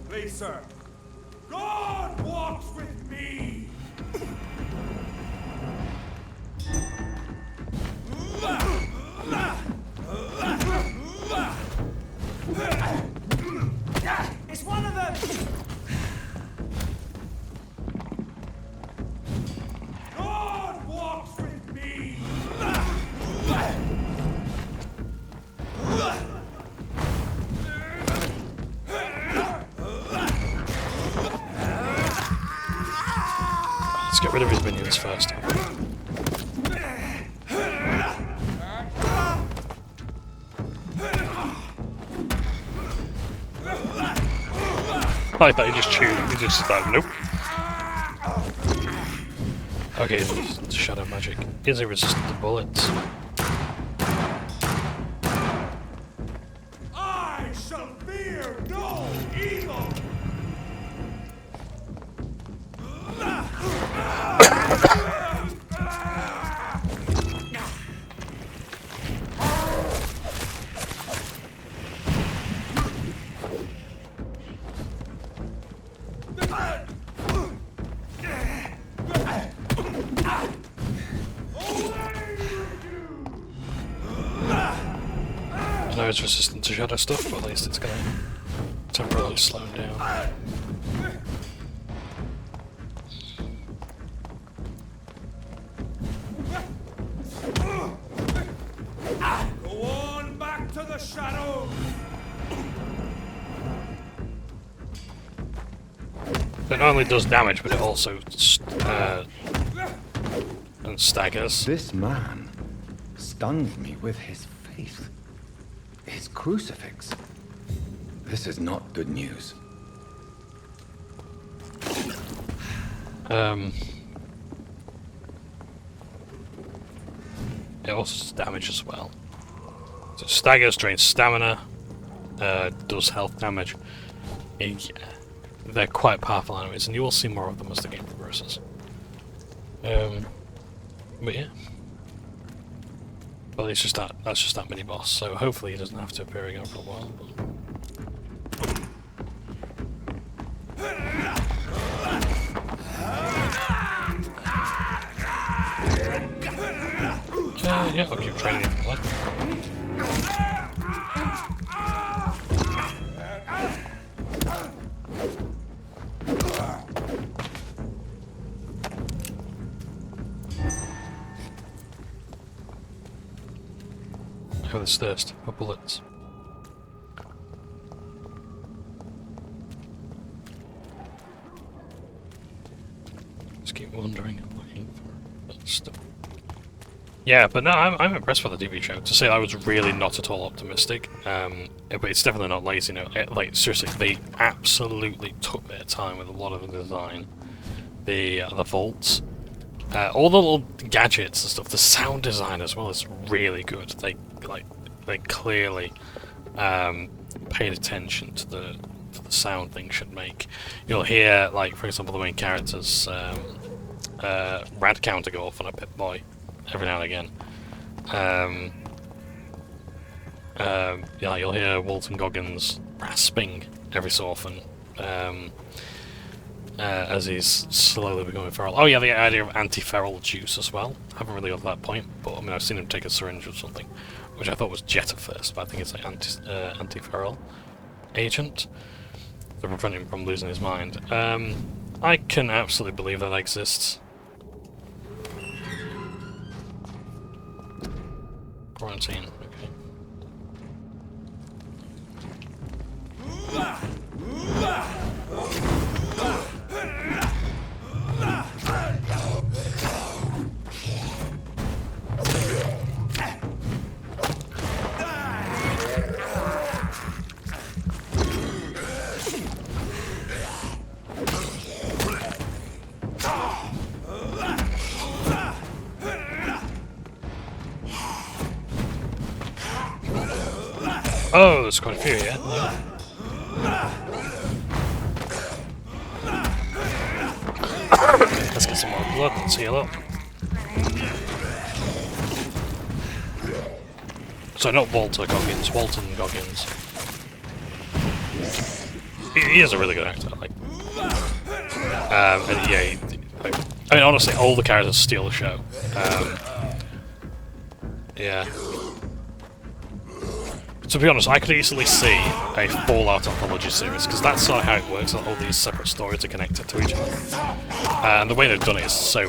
Please, sir. God walks with me! It's one of them! God walks with me! Let's get rid of his minions first. I thought he just chewed him. He just like, nope. Okay, it's shadow magic. Is he resistant to bullets? I shall fear no evil! I know it's resistant to shadow stuff, but at least it's gonna temporarily slow him down. Go on back to the shadows! It not only does damage, but it also and staggers. This man stunned me with his faith. His crucifix. This is not good news. It also does damage as well. So staggers, drains stamina, does health damage. Yeah, they're quite powerful enemies, and you will see more of them as the game progresses. But yeah. Well, it's just that's just that mini boss, so hopefully he doesn't have to appear again for a while. Yeah, I'll keep training him. What? Have this thirst for bullets. Just keep wandering and looking for that stuff. Yeah, but no, I'm impressed with the TV show. To say I was really not at all optimistic, but it's definitely not lazy. You know, like seriously, they absolutely took their time with a lot of the design, the vaults, all the little gadgets and stuff. The sound design as well is really good. They clearly paid attention to the sound things should make. You'll hear, like for example, the main character's rad counter go off on a Pip-Boy every now and again. Yeah, you'll hear Walton Goggins rasping every so often as he's slowly becoming feral. Oh yeah, the idea of anti-feral juice as well. I haven't really got to that point, but I mean I've seen him take a syringe or something, which I thought was jet at first, but I think it's like anti-feral agent to prevent him from losing his mind. I can absolutely believe that exists. Quarantine, okay. Oh, there's quite a few, yeah. Let's get some more blood, let's heal up. So not Walter Goggins, Walton Goggins. He is a really good actor. Like, and yeah, I mean, honestly, all the characters steal the show. Yeah. To be honest, I could easily see a Fallout anthology series, because that's sort of how it works, that all these separate stories are connected to each other. And the way they've done it is so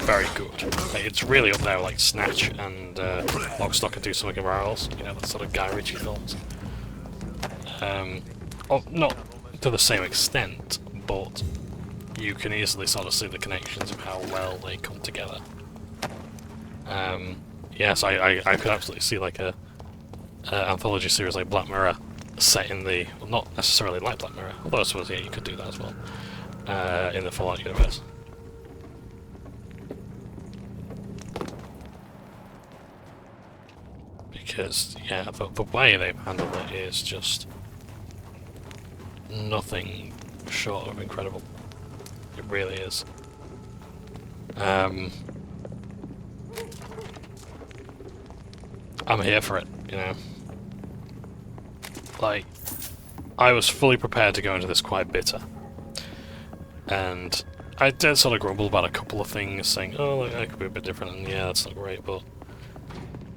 very good. Like, it's really up there like Snatch and Lock, Stock and Two Smoking Barrels, you know, that sort of Guy Ritchie films. Not to the same extent, but you can easily sort of see the connections of how well they come together. Yes, I could absolutely see like a anthology series like Black Mirror set in the, well, not necessarily like Black Mirror, although I suppose, yeah, you could do that as well, in the Fallout universe. Because, yeah, the way they've handled it is just nothing short of incredible. It really is. I'm here for it, you know. Like, I was fully prepared to go into this quite bitter. And I did sort of grumble about a couple of things, saying, oh, like, that could be a bit different, and yeah, that's not great, but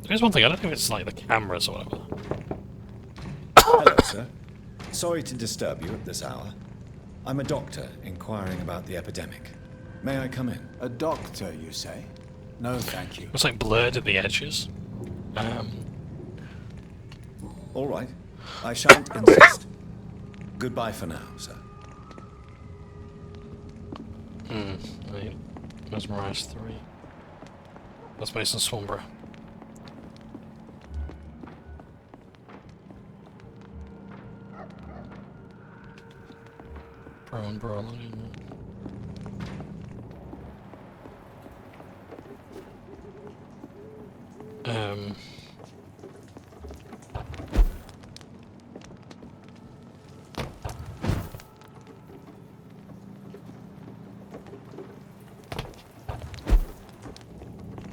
there's one thing, I don't know if it's like the cameras or whatever. Hello, sir. Sorry to disturb you at this hour. I'm a doctor inquiring about the epidemic. May I come in? A doctor, you say? No, thank you. It's like blurred at the edges. All right. I shan't insist. Goodbye for now, sir. Wait. Mesmerized 3. That's based in Swanborough. Brown Brawling.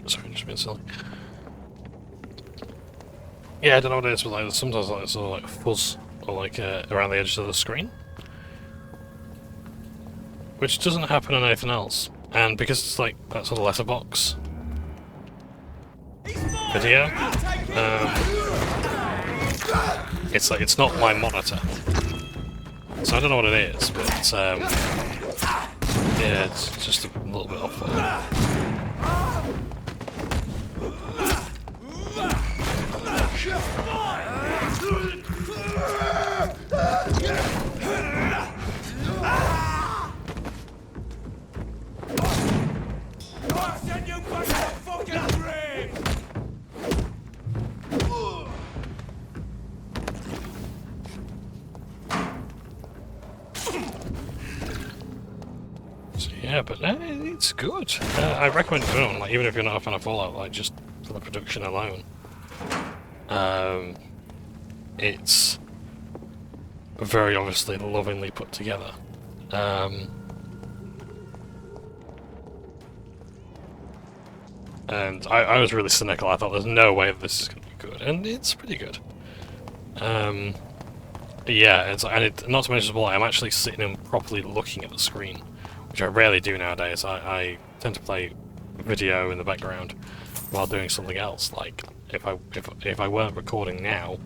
Sorry, just being silly. Yeah, I don't know what it is, but like sometimes like sort of like fuzz or like around the edges of the screen, which doesn't happen on anything else. And because it's like that sort of letterbox video, it's like it's not my monitor, so I don't know what it is, but yeah, it's just a little bit off. Yeah, but it's good. I recommend doing it, like, even if you're not a fan of Fallout, like, just for the production alone. It's very obviously lovingly put together. And I was really cynical. I thought there's no way that this is going to be good, and it's pretty good. Yeah, not to mention as well, I'm actually sitting and properly looking at the screen, which I rarely do nowadays. I tend to play video in the background while doing something else. Like if I weren't recording now,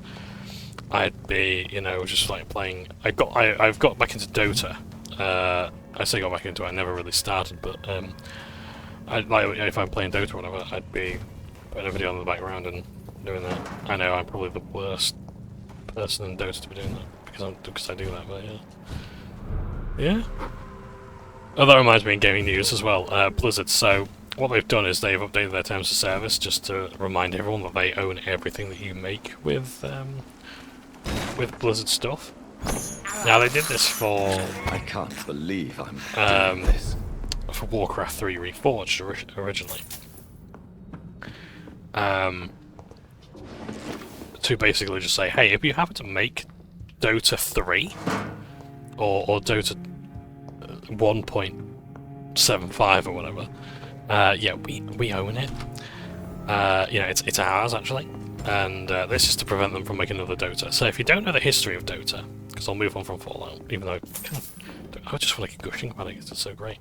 I'd be, you know, just like playing. I've got back into Dota. I say got back into it. I never really started, but like if I'm playing Dota or whatever, I'd be putting a video on the background and doing that. I know I'm probably the worst person in Dota to be doing that because I do that, but yeah. Yeah. Oh, that reminds me in gaming news as well. Blizzard. So what they've done is they've updated their terms of service just to remind everyone that they own everything that you make with Blizzard stuff. Now they did this for I can't believe I'm doing this. For Warcraft 3 Reforged originally. To basically just say, hey, if you happen to make Dota 3 or Dota 1.75 or whatever, yeah, we own it. You know, it's ours actually. And this is to prevent them from making another Dota. So if you don't know the history of Dota, because I'll move on from Fallout, even though I just feel like gushing about it because it's so great.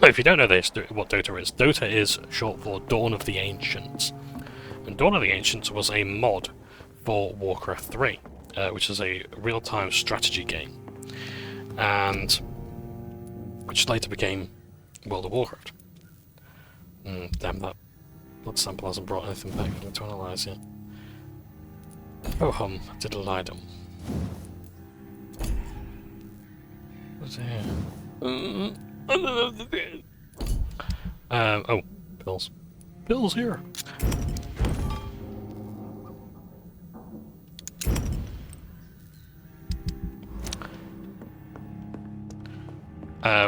If you don't know the history, what Dota is short for Dawn of the Ancients. And Dawn of the Ancients was a mod for Warcraft 3, which is a real-time strategy game, and which later became World of Warcraft. Damn, that blood sample hasn't brought anything back for me to analyse yet. Oh hum, diddle-idum. What's here? Oh, pills. Pills here!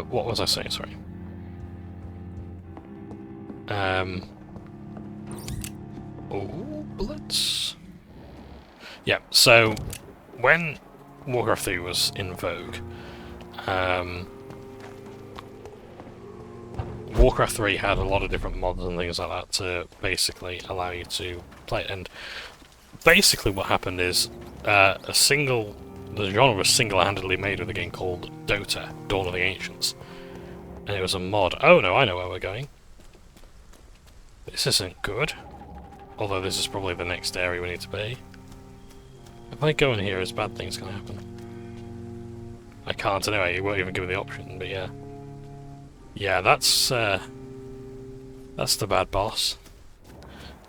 What was I saying, sorry? Oh, bullets. Yeah, so when Warcraft 3 was in vogue, Warcraft 3 had a lot of different mods and things like that to basically allow you to play it. And basically what happened is the genre was single-handedly made with a game called Dota, Dawn of the Ancients. And it was a mod. Oh no, I know where we're going. This isn't good. Although this is probably the next area we need to be. If I go in here, is bad things going to happen? I can't anyway, it won't even give me the option, but yeah. Yeah, that's the bad boss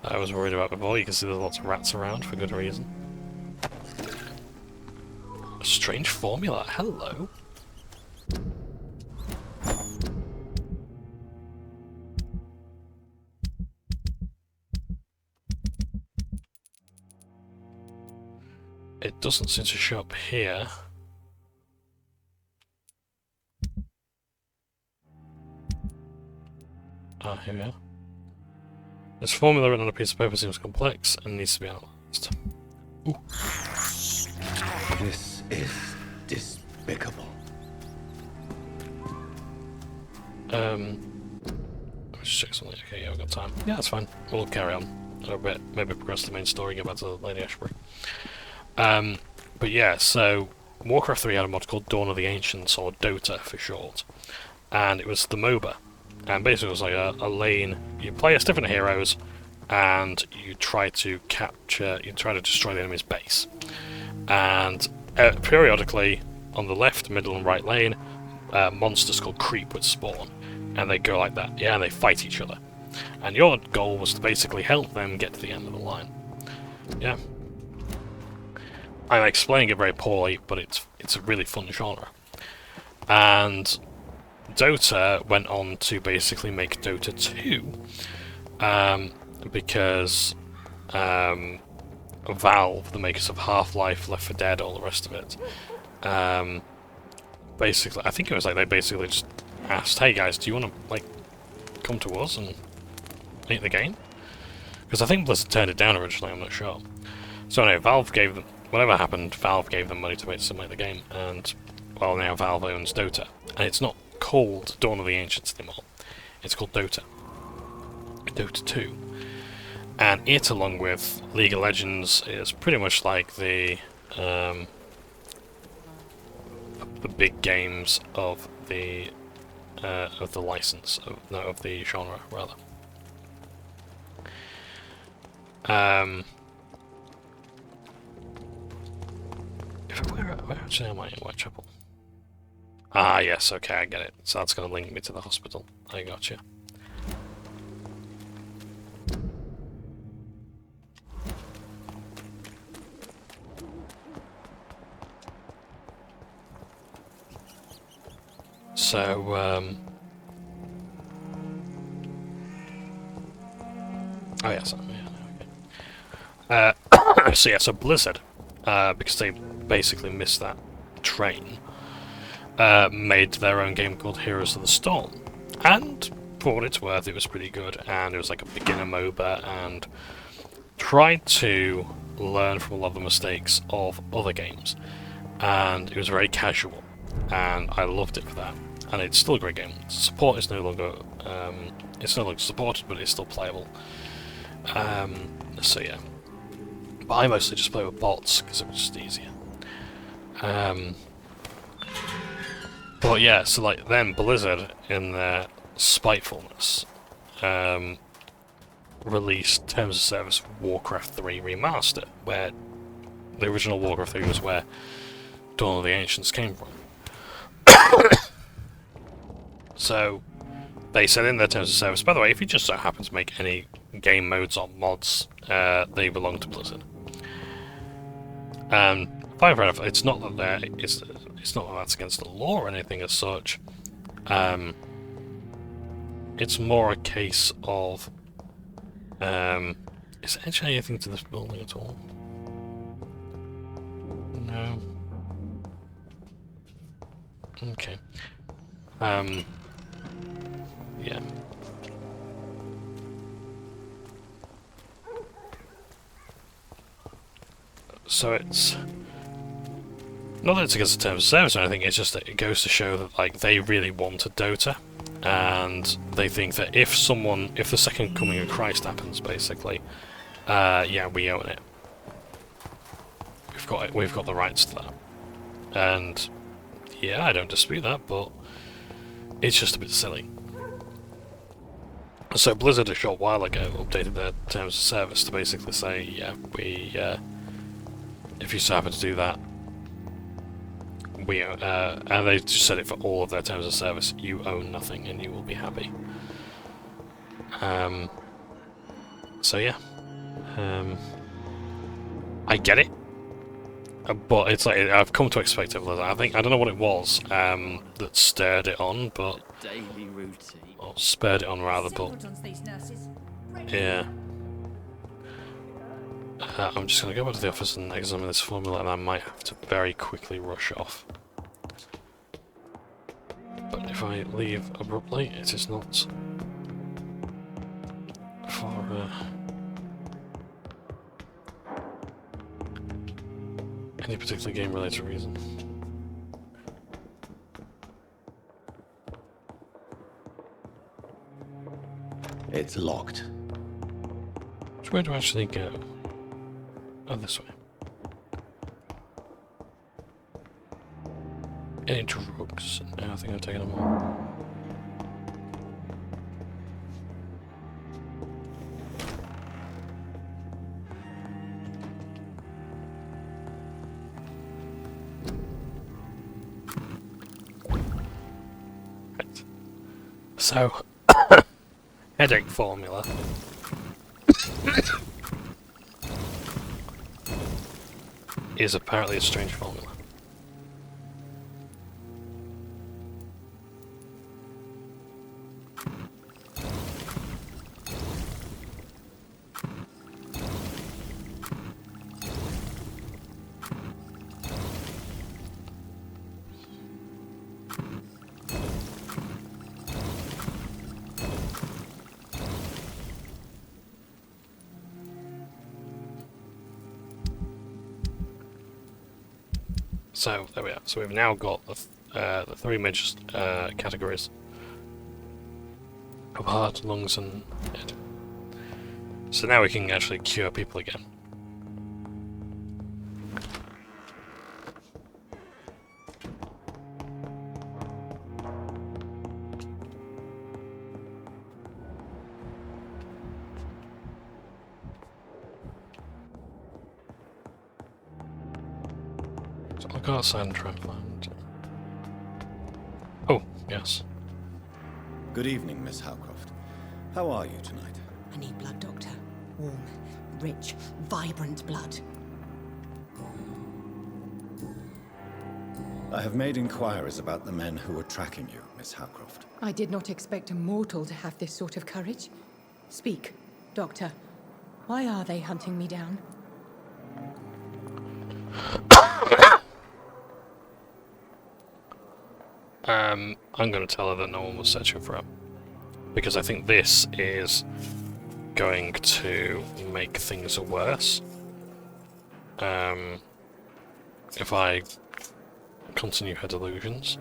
I was worried about before. You can see there's lots of rats around for good reason. A strange formula, hello. It doesn't seem to show up here. Ah, here we are. This formula written on a piece of paper seems complex and needs to be analysed. Ooh. This is despicable. Let's check something. Okay, yeah, we've got time. Yeah, that's fine. We'll carry on a little bit. Maybe progress the main story, get back to Lady Ashbury. But yeah, so Warcraft 3 had a mod called Dawn of the Ancients, or Dota for short. And it was the MOBA. And basically it was like a lane. You play as different heroes, and you try to destroy the enemy's base. And periodically, on the left, middle and right lane, monsters called creep would spawn. And they go like that, yeah, and they fight each other. And your goal was to basically help them get to the end of the line. Yeah. I'm explaining it very poorly, but it's a really fun genre. And Dota went on to basically make Dota 2, because Valve, the makers of Half-Life, Left 4 Dead, all the rest of it, basically, I think it was like they basically just asked, hey guys, do you want to like come to us and make the game? Because I think Blizzard turned it down originally, I'm not sure. So anyway, Valve gave them, whatever happened, Valve gave them money to make the game, and well, now Valve owns Dota, and it's not called Dawn of the Ancients anymore. It's called Dota. Dota 2. And it, along with League of Legends, is pretty much like the big games of the license, of the genre, rather. Where actually am I in Whitechapel? Ah, yes, okay, I get it. So that's going to link me to the hospital. I gotcha. So, oh yes, yeah, okay. So yeah, so Blizzard, because they basically missed that train, made their own game called Heroes of the Storm, and for what it's worth, it was pretty good, and it was like a beginner MOBA, and tried to learn from a lot of the mistakes of other games, and it was very casual, and I loved it for that, and it's still a great game. Support is no longer, it's no longer supported, but it's still playable. So yeah. But I mostly just play with bots, because it was just easier. But yeah, so like then Blizzard, in their spitefulness, released Terms of Service Warcraft 3 Remastered, where the original Warcraft 3 was where Dawn of the Ancients came from. So they said in their Terms of Service, by the way, if you just so happen to make any game modes or mods, they belong to Blizzard. And fine, fair enough. It's not that it's not that that's against the law or anything as such. It's more a case of is there actually anything to this building at all? No. Okay. Yeah. So it's not that it's against the terms of service or anything, it's just that it goes to show that like they really wanted Dota, and they think that if the second coming of Christ happens, basically, yeah, we own it. We've got the rights to that. And yeah, I don't dispute that, but it's just a bit silly. So Blizzard a short while ago updated their terms of service to basically say, yeah, if you so happen to do that, and they just said it for all of their terms of service, you own nothing and you will be happy. So yeah, I get it, but it's like I've come to expect it. I don't know what it was that stirred it on, but Daily routine. or spurred it on rather, but yeah. I'm just going to go back to the office and examine this formula, and I might have to very quickly rush off. But if I leave abruptly, it is not for any particular game-related reason. It's locked. Which way do I actually go? Oh, this way. Any drugs? No, I think I've taken them all. Right. So, headache formula. Is apparently a strange formula. So there we are. So we've now got the three major categories of heart, lungs, and head. So now we can actually cure people again. So I'll go outside and try and find... Oh, yes. Good evening, Miss Howcroft. How are you tonight? I need blood, Doctor. Warm, rich, vibrant blood. I have made inquiries about the men who were tracking you, Miss Howcroft. I did not expect a mortal to have this sort of courage. Speak, Doctor. Why are they hunting me down? I'm going to tell her that no one was searching for her. Because I think this is going to make things worse. If I continue her delusions.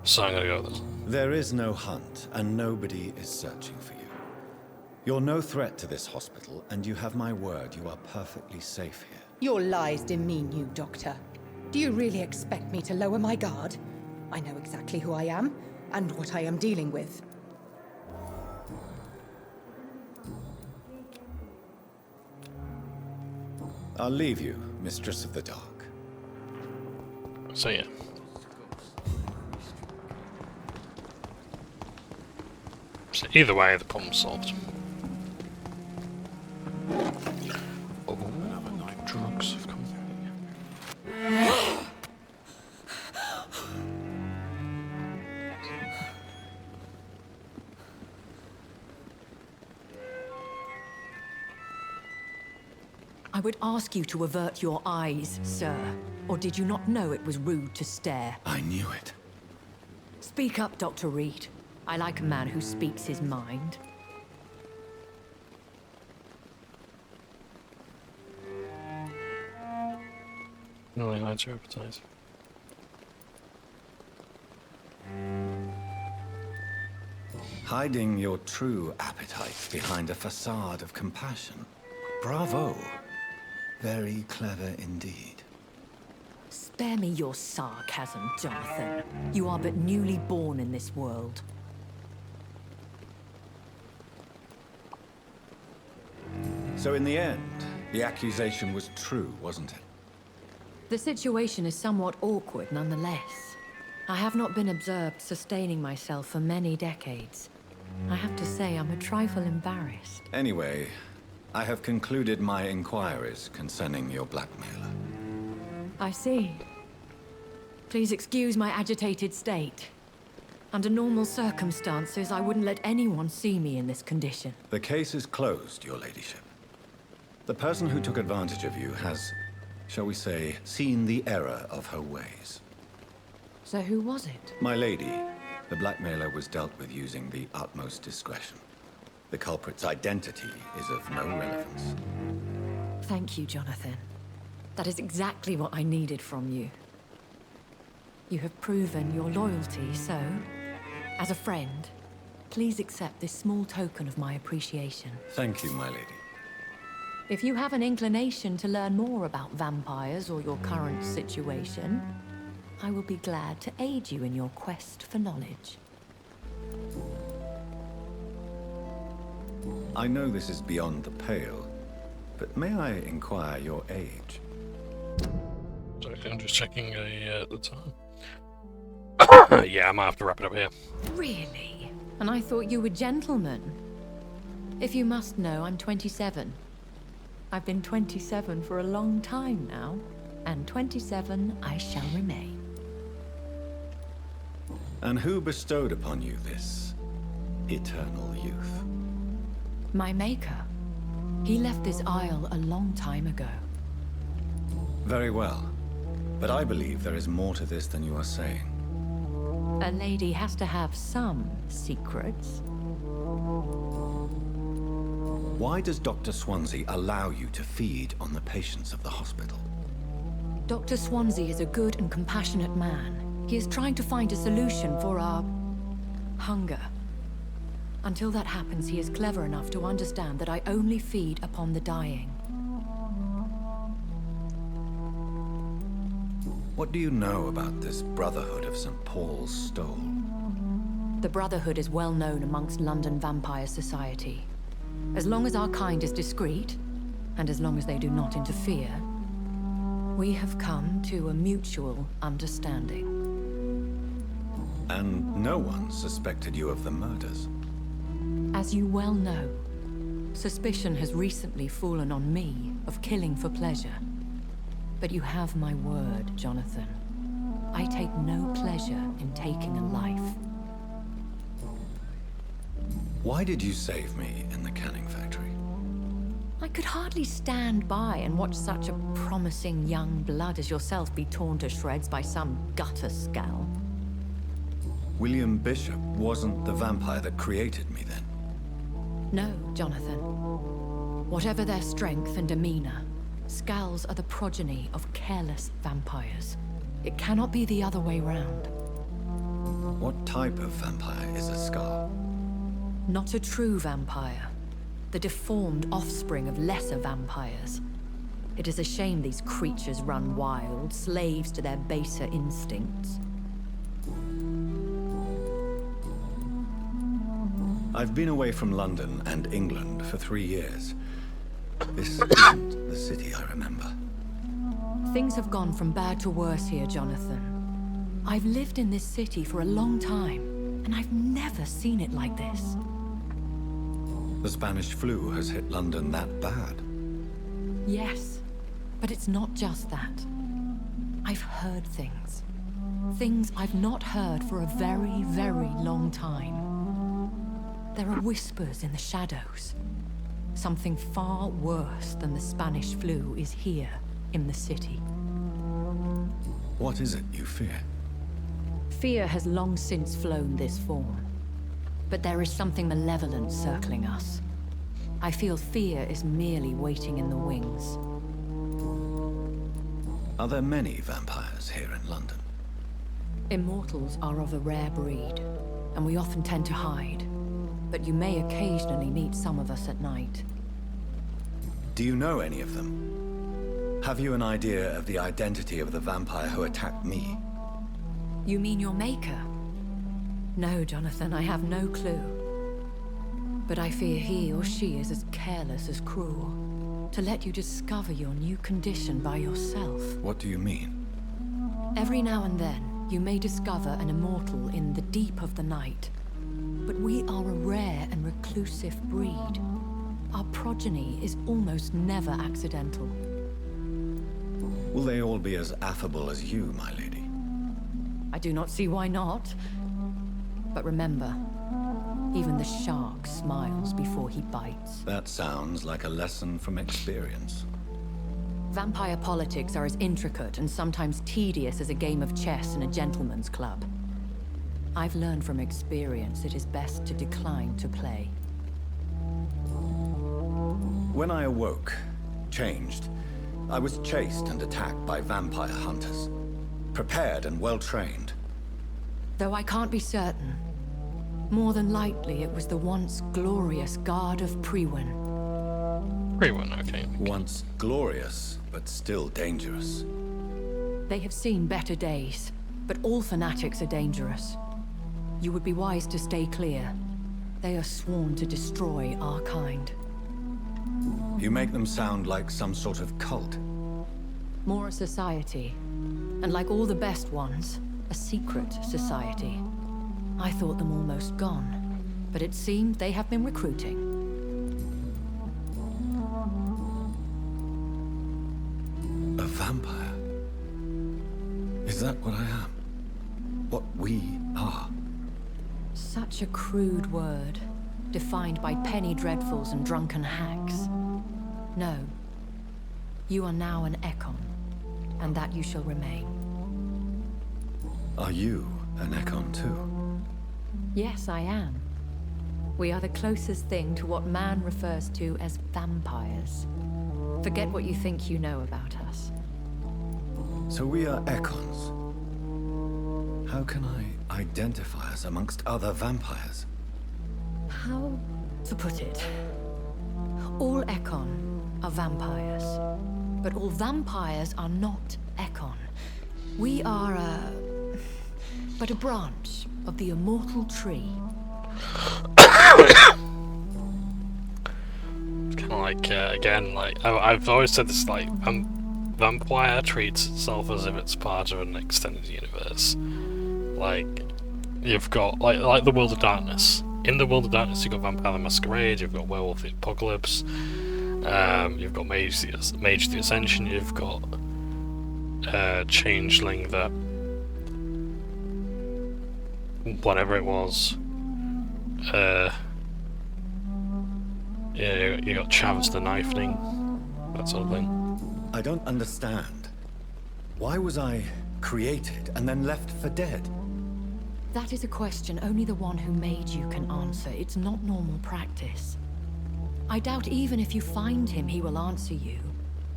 So I'm going to go with this. There is no hunt, and nobody is searching for you. You're no threat to this hospital, and you have my word you are perfectly safe here. Your lies demean you, Doctor. Do you really expect me to lower my guard? I know exactly who I am, and what I am dealing with. I'll leave you, Mistress of the Dark. So yeah. So either way, the problem's solved. Oh, drugs have come. I would ask you to avert your eyes, sir. Or did you not know it was rude to stare? I knew it. Speak up, Dr. Reid. I like a man who speaks his mind. Really hides your appetite. Hiding your true appetite behind a facade of compassion. Bravo. Very clever indeed. Spare me your sarcasm, Jonathan. You are but newly born in this world. So in the end, the accusation was true, wasn't it? The situation is somewhat awkward nonetheless. I have not been observed sustaining myself for many decades. I have to say I'm a trifle embarrassed. Anyway, I have concluded my inquiries concerning your blackmailer. I see. Please excuse my agitated state. Under normal circumstances, I wouldn't let anyone see me in this condition. The case is closed, your ladyship. The person who took advantage of you has, shall we say, seen the error of her ways. So who was it? My lady, the blackmailer was dealt with using the utmost discretion. The culprit's identity is of no relevance. Thank you, Jonathan. That is exactly what I needed from you. You have proven your loyalty, so, as a friend, please accept this small token of my appreciation. Thank you, my lady. If you have an inclination to learn more about vampires or your current situation, I will be glad to aid you in your quest for knowledge. I know this is beyond the pale, but may I inquire your age? Sorry, I'm just checking the time. Yeah, I might have to wrap it up here. Really? And I thought you were gentlemen. If you must know, I'm 27. I've been 27 for a long time now, and 27 I shall remain. And who bestowed upon you this eternal youth? My maker. He left this isle a long time ago. Very well. But I believe there is more to this than you are saying. A lady has to have some secrets. Why does Dr. Swansea allow you to feed on the patients of the hospital? Dr. Swansea is a good and compassionate man. He is trying to find a solution for our hunger. Until that happens, he is clever enough to understand that I only feed upon the dying. What do you know about this Brotherhood of St. Paul's Stole? The Brotherhood is well known amongst London Vampire Society. As long as our kind is discreet, and as long as they do not interfere, we have come to a mutual understanding. And no one suspected you of the murders? As you well know, suspicion has recently fallen on me of killing for pleasure. But you have my word, Jonathan. I take no pleasure in taking a life. Why did you save me in the canning factory? I could hardly stand by and watch such a promising young blood as yourself be torn to shreds by some gutter scowl. William Bishop wasn't the vampire that created me then? No, Jonathan. Whatever their strength and demeanor, Scowls are the progeny of careless vampires. It cannot be the other way round. What type of vampire is a Scowl? Not a true vampire. the deformed offspring of lesser vampires. It is a shame these creatures run wild, slaves to their baser instincts. I've been away from London and England for 3 years. This isn't the city I remember. Things have gone from bad to worse here, Jonathan. I've lived in this city for a long time, and I've never seen it like this. The Spanish flu has hit London that bad. Yes, but it's not just that. I've heard things. Things I've not heard for a very, very long time. There are whispers in the shadows. Something far worse than the Spanish flu is here in the city. What is it you fear? Fear has long since flown this form. But there is something malevolent circling us. I feel fear is merely waiting in the wings. Are there many vampires here in London? Immortals are of a rare breed, and we often tend to hide. But you may occasionally meet some of us at night. Do you know any of them? Have you an idea of the identity of the vampire who attacked me? You mean your maker? No, Jonathan, I have no clue. But I fear he or she is as careless as cruel. To let you discover your new condition by yourself. What do you mean? Every now and then, you may discover an immortal in the deep of the night. But we are a rare and reclusive breed. Our progeny is almost never accidental. Will they all be as affable as you, my lady? I do not see why not. But remember, even the shark smiles before he bites. That sounds like a lesson from experience. Vampire politics are as intricate and sometimes tedious as a game of chess in a gentleman's club. I've learned from experience it is best to decline to play. When I awoke, changed, I was chased and attacked by vampire hunters. Prepared and well-trained. Though I can't be certain, more than likely it was the once glorious Guard of Priwen. Priwen, okay. Once glorious, but still dangerous. They have seen better days, but all fanatics are dangerous. You would be wise to stay clear. They are sworn to destroy our kind. You make them sound like some sort of cult. More a society. And like all the best ones, a secret society. I thought them almost gone, but it seemed they have been recruiting. A vampire? Is that what I am? What we are? Such a crude word, defined by penny dreadfuls and drunken hacks. No. You are now an Ekon, and that you shall remain. Are you an Ekon too? Yes, I am. We are the closest thing to what man refers to as vampires. Forget what you think you know about us. So we are Ekons. How can I identify us amongst other vampires? How to put it? All Ekon are vampires. But all vampires are not Ekon. We are but a branch of the immortal tree. It's kind of like, again, like, I've always said this, like, Vampire treats itself as if it's part of an extended universe. Like, you've got, like the World of Darkness. In the World of Darkness, you've got Vampire the Masquerade, you've got Werewolf the Apocalypse, you've got Mage the Ascension, you've got Changeling that... whatever it was. Yeah, you got Chavs the Knifening, that sort of thing. I don't understand. Why was I created and then left for dead? That is a question only the one who made you can answer. It's not normal practice. I doubt even if you find him, he will answer you,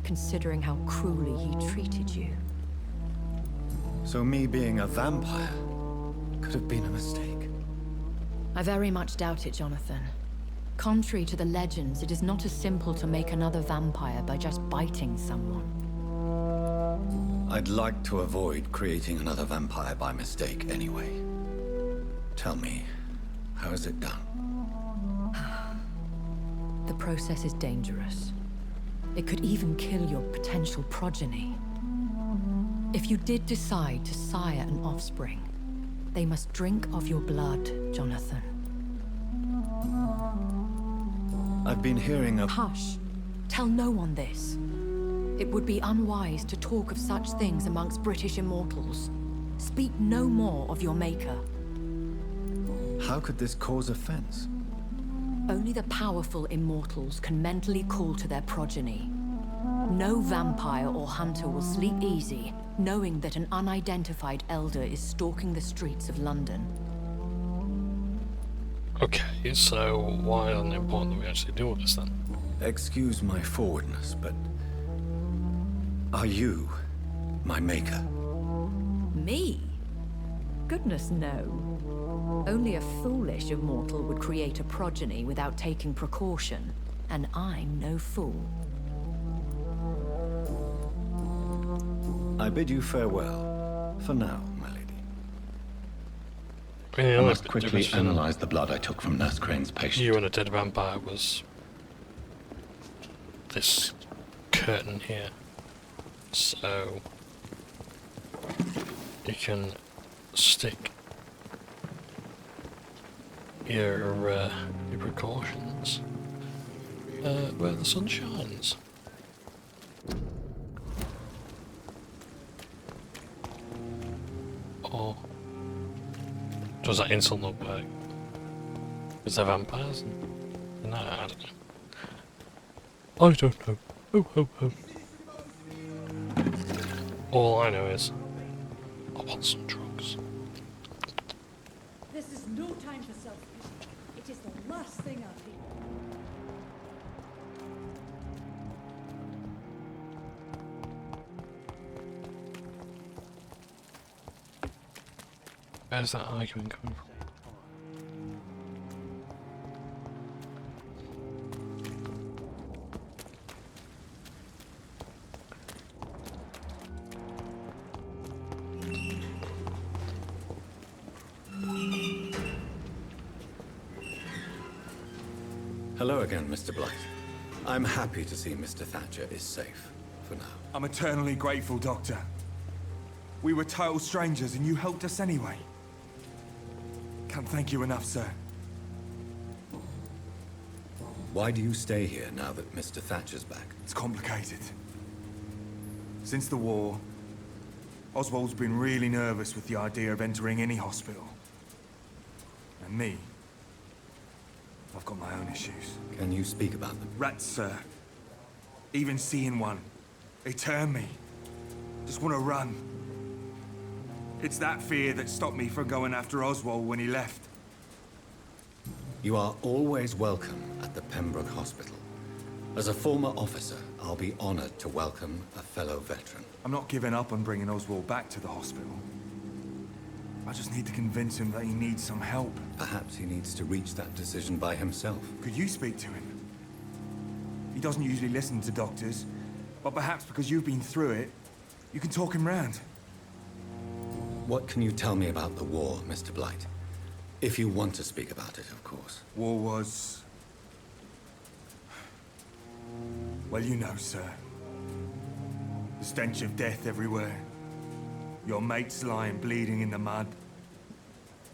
considering how cruelly he treated you. So me being a vampire could have been a mistake. I very much doubt it, Jonathan. Contrary to the legends, it is not as simple to make another vampire by just biting someone. I'd like to avoid creating another vampire by mistake anyway. Tell me, how is it done? The process is dangerous. It could even kill your potential progeny. If you did decide to sire an offspring, they must drink of your blood, Jonathan. I've been hearing of... Hush. Tell no one this. It would be unwise to talk of such things amongst British immortals. Speak no more of your maker. How could this cause offense? Only the powerful immortals can mentally call to their progeny. No vampire or hunter will sleep easy, knowing that an unidentified elder is stalking the streets of London. Okay, so why isn't it important that we actually do all this then? Excuse my forwardness, but... are you my maker? Me? Goodness no. Only a foolish immortal would create a progeny without taking precaution, and I'm no fool. I bid you farewell, for now, my lady. Yeah, I must quickly analyze the blood I took from Nurse Crane's patient. You and a dead vampire was this curtain here. So you can stick your precautions where the sun shines. Or does that insult not work? Is there vampires? No, I don't know. I don't know. Oh, oh, oh. All I know is I want some drugs. This is no time for self-pity. It is the last thing I feel. Where's that argument coming from? Hello again, Mr. Blight. I'm happy to see Mr. Thatcher is safe, for now. I'm eternally grateful, Doctor. We were total strangers and you helped us anyway. Can't thank you enough, sir. Why do you stay here now that Mr. Thatcher's back? It's complicated. Since the war, Oswald's been really nervous with the idea of entering any hospital. And me, I've got my own issues. Can you speak about them? Rats, sir. Even seeing one, they turn me. Just want to run. It's that fear that stopped me from going after Oswald when he left. You are always welcome at the Pembroke Hospital. As a former officer, I'll be honored to welcome a fellow veteran. I'm not giving up on bringing Oswald back to the hospital. I just need to convince him that he needs some help. Perhaps he needs to reach that decision by himself. Could you speak to him? He doesn't usually listen to doctors, but perhaps because you've been through it, you can talk him round. What can you tell me about the war, Mr. Blight? If you want to speak about it, of course. War was... well, you know, sir. The stench of death everywhere. Your mates lying bleeding in the mud.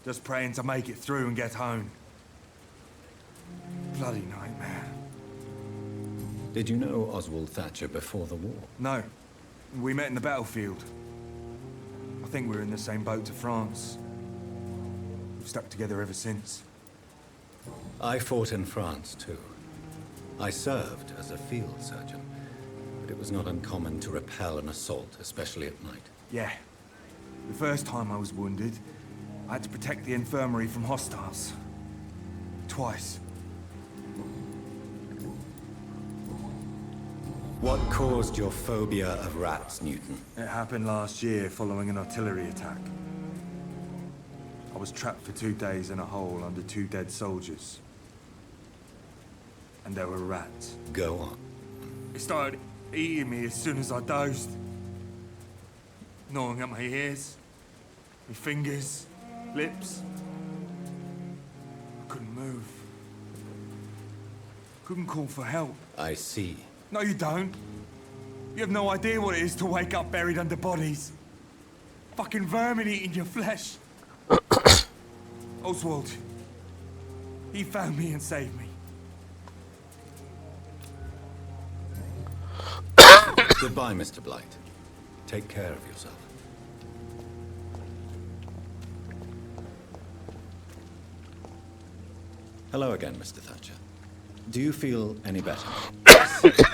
Just praying to make it through and get home. Bloody nightmare. Did you know Oswald Thatcher before the war? No. We met in the battlefield. I think we're in the same boat to France. We've stuck together ever since. I fought in France, too. I served as a field surgeon, but it was not uncommon to repel an assault, especially at night. Yeah. The first time I was wounded, I had to protect the infirmary from hostiles. Twice. What caused your phobia of rats, Newton? It happened last year following an artillery attack. I was trapped for 2 days in a hole under 2 dead soldiers. and there were rats. Go on. It started eating me as soon as I dozed. Gnawing at my ears, my fingers, lips. I couldn't move. Couldn't call for help. I see. No, you don't. You have no idea what it is to wake up buried under bodies. Fucking vermin eating your flesh. Oswald. He found me and saved me. Goodbye, Mr. Blight. Take care of yourself. Hello again, Mr. Thatcher. Do you feel any better?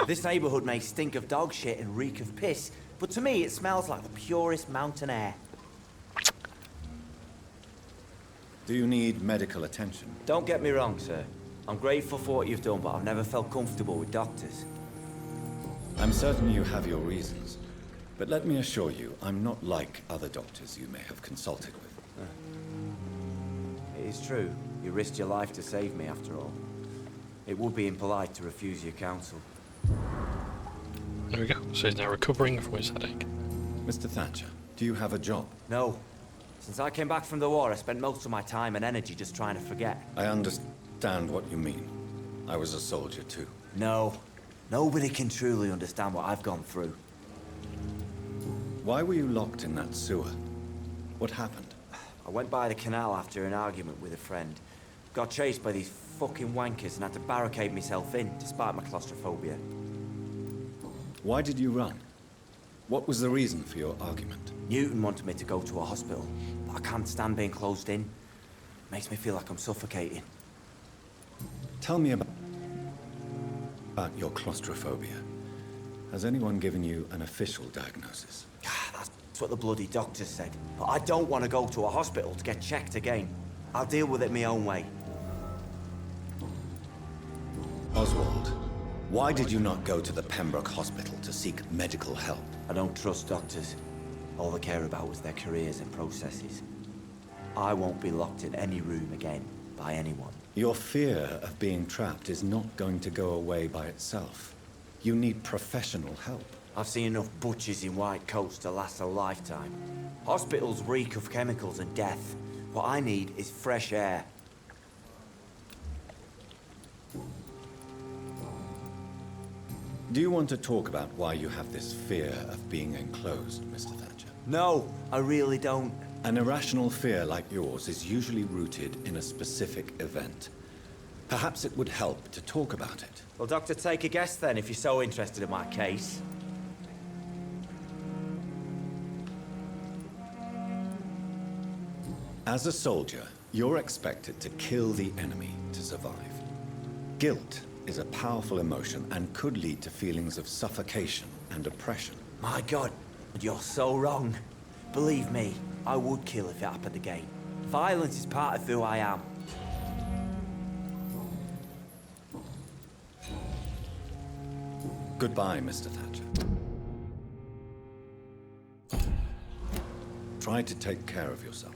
This neighborhood may stink of dog shit and reek of piss, but to me it smells like the purest mountain air. Do you need medical attention? Don't get me wrong, sir. I'm grateful for what you've done, but I've never felt comfortable with doctors. I'm certain you have your reasons, but let me assure you, I'm not like other doctors you may have consulted with. It is true. You risked your life to save me, after all. It would be impolite to refuse your counsel. There we go. So he's now recovering from his headache. Mr. Thatcher, do you have a job? No. Since I came back from the war, I spent most of my time and energy just trying to forget. I understand what you mean. I was a soldier too. No. Nobody can truly understand what I've gone through. Why were you locked in that sewer? What happened? I went by the canal after an argument with a friend. Got chased by these fucking wankers and had to barricade myself in, despite my claustrophobia. Why did you run? What was the reason for your argument? Newton wanted me to go to a hospital, but I can't stand being closed in. Makes me feel like I'm suffocating. Tell me about your claustrophobia. Has anyone given you an official diagnosis? That's what the bloody doctor said. But I don't want to go to a hospital to get checked again. I'll deal with it my own way. Oswald, why did you not go to the Pembroke Hospital to seek medical help? I don't trust doctors. All they care about was their careers and processes. I won't be locked in any room again by anyone. Your fear of being trapped is not going to go away by itself. You need professional help. I've seen enough butchers in white coats to last a lifetime. Hospitals reek of chemicals and death. What I need is fresh air. Do you want to talk about why you have this fear of being enclosed, Mr. Thatcher? No, I really don't. An irrational fear like yours is usually rooted in a specific event. Perhaps it would help to talk about it. Well, Doctor, take a guess then, if you're so interested in my case. As a soldier, you're expected to kill the enemy to survive. Guilt is a powerful emotion and could lead to feelings of suffocation and oppression. My God, you're so wrong. Believe me, I would kill if it happened again. Violence is part of who I am. Goodbye, Mr. Thatcher. Try to take care of yourself.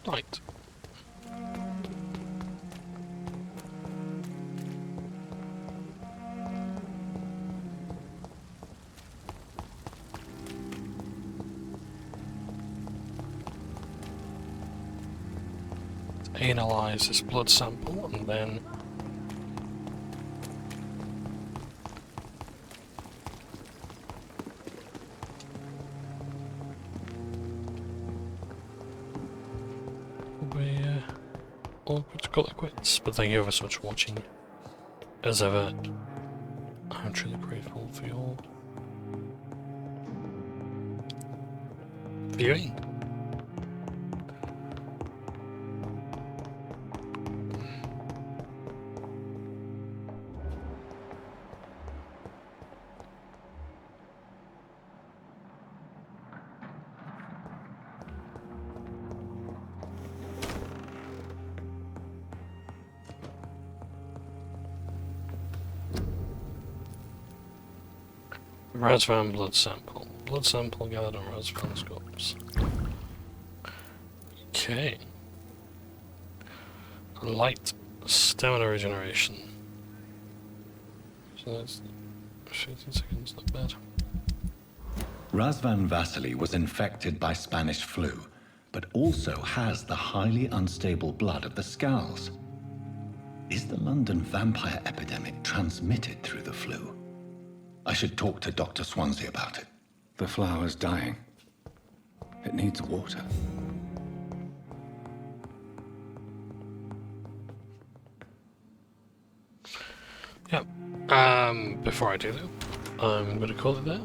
Right. Analyze this blood sample and then we're all good to call it quits. But thank you ever so much for watching. As ever, I'm truly grateful for your viewing. Razvan blood sample. Blood sample gathered on Razvan's corpse. Okay. light stamina regeneration. So that's 15 seconds, not bad. Razvan Vasily was infected by Spanish flu, but also has the highly unstable blood of the Scowls. Is the London vampire epidemic transmitted through the flu? I should talk to Dr. Swansea about it. The flower's dying. It needs water. Yep. Before I do that, I'm going to call it there.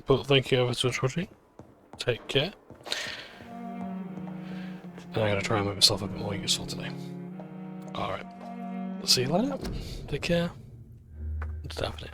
But thank you ever so much for watching. Take care. And I'm going to try and make myself a bit more useful today. Alright. See you later. Take care. It's happening.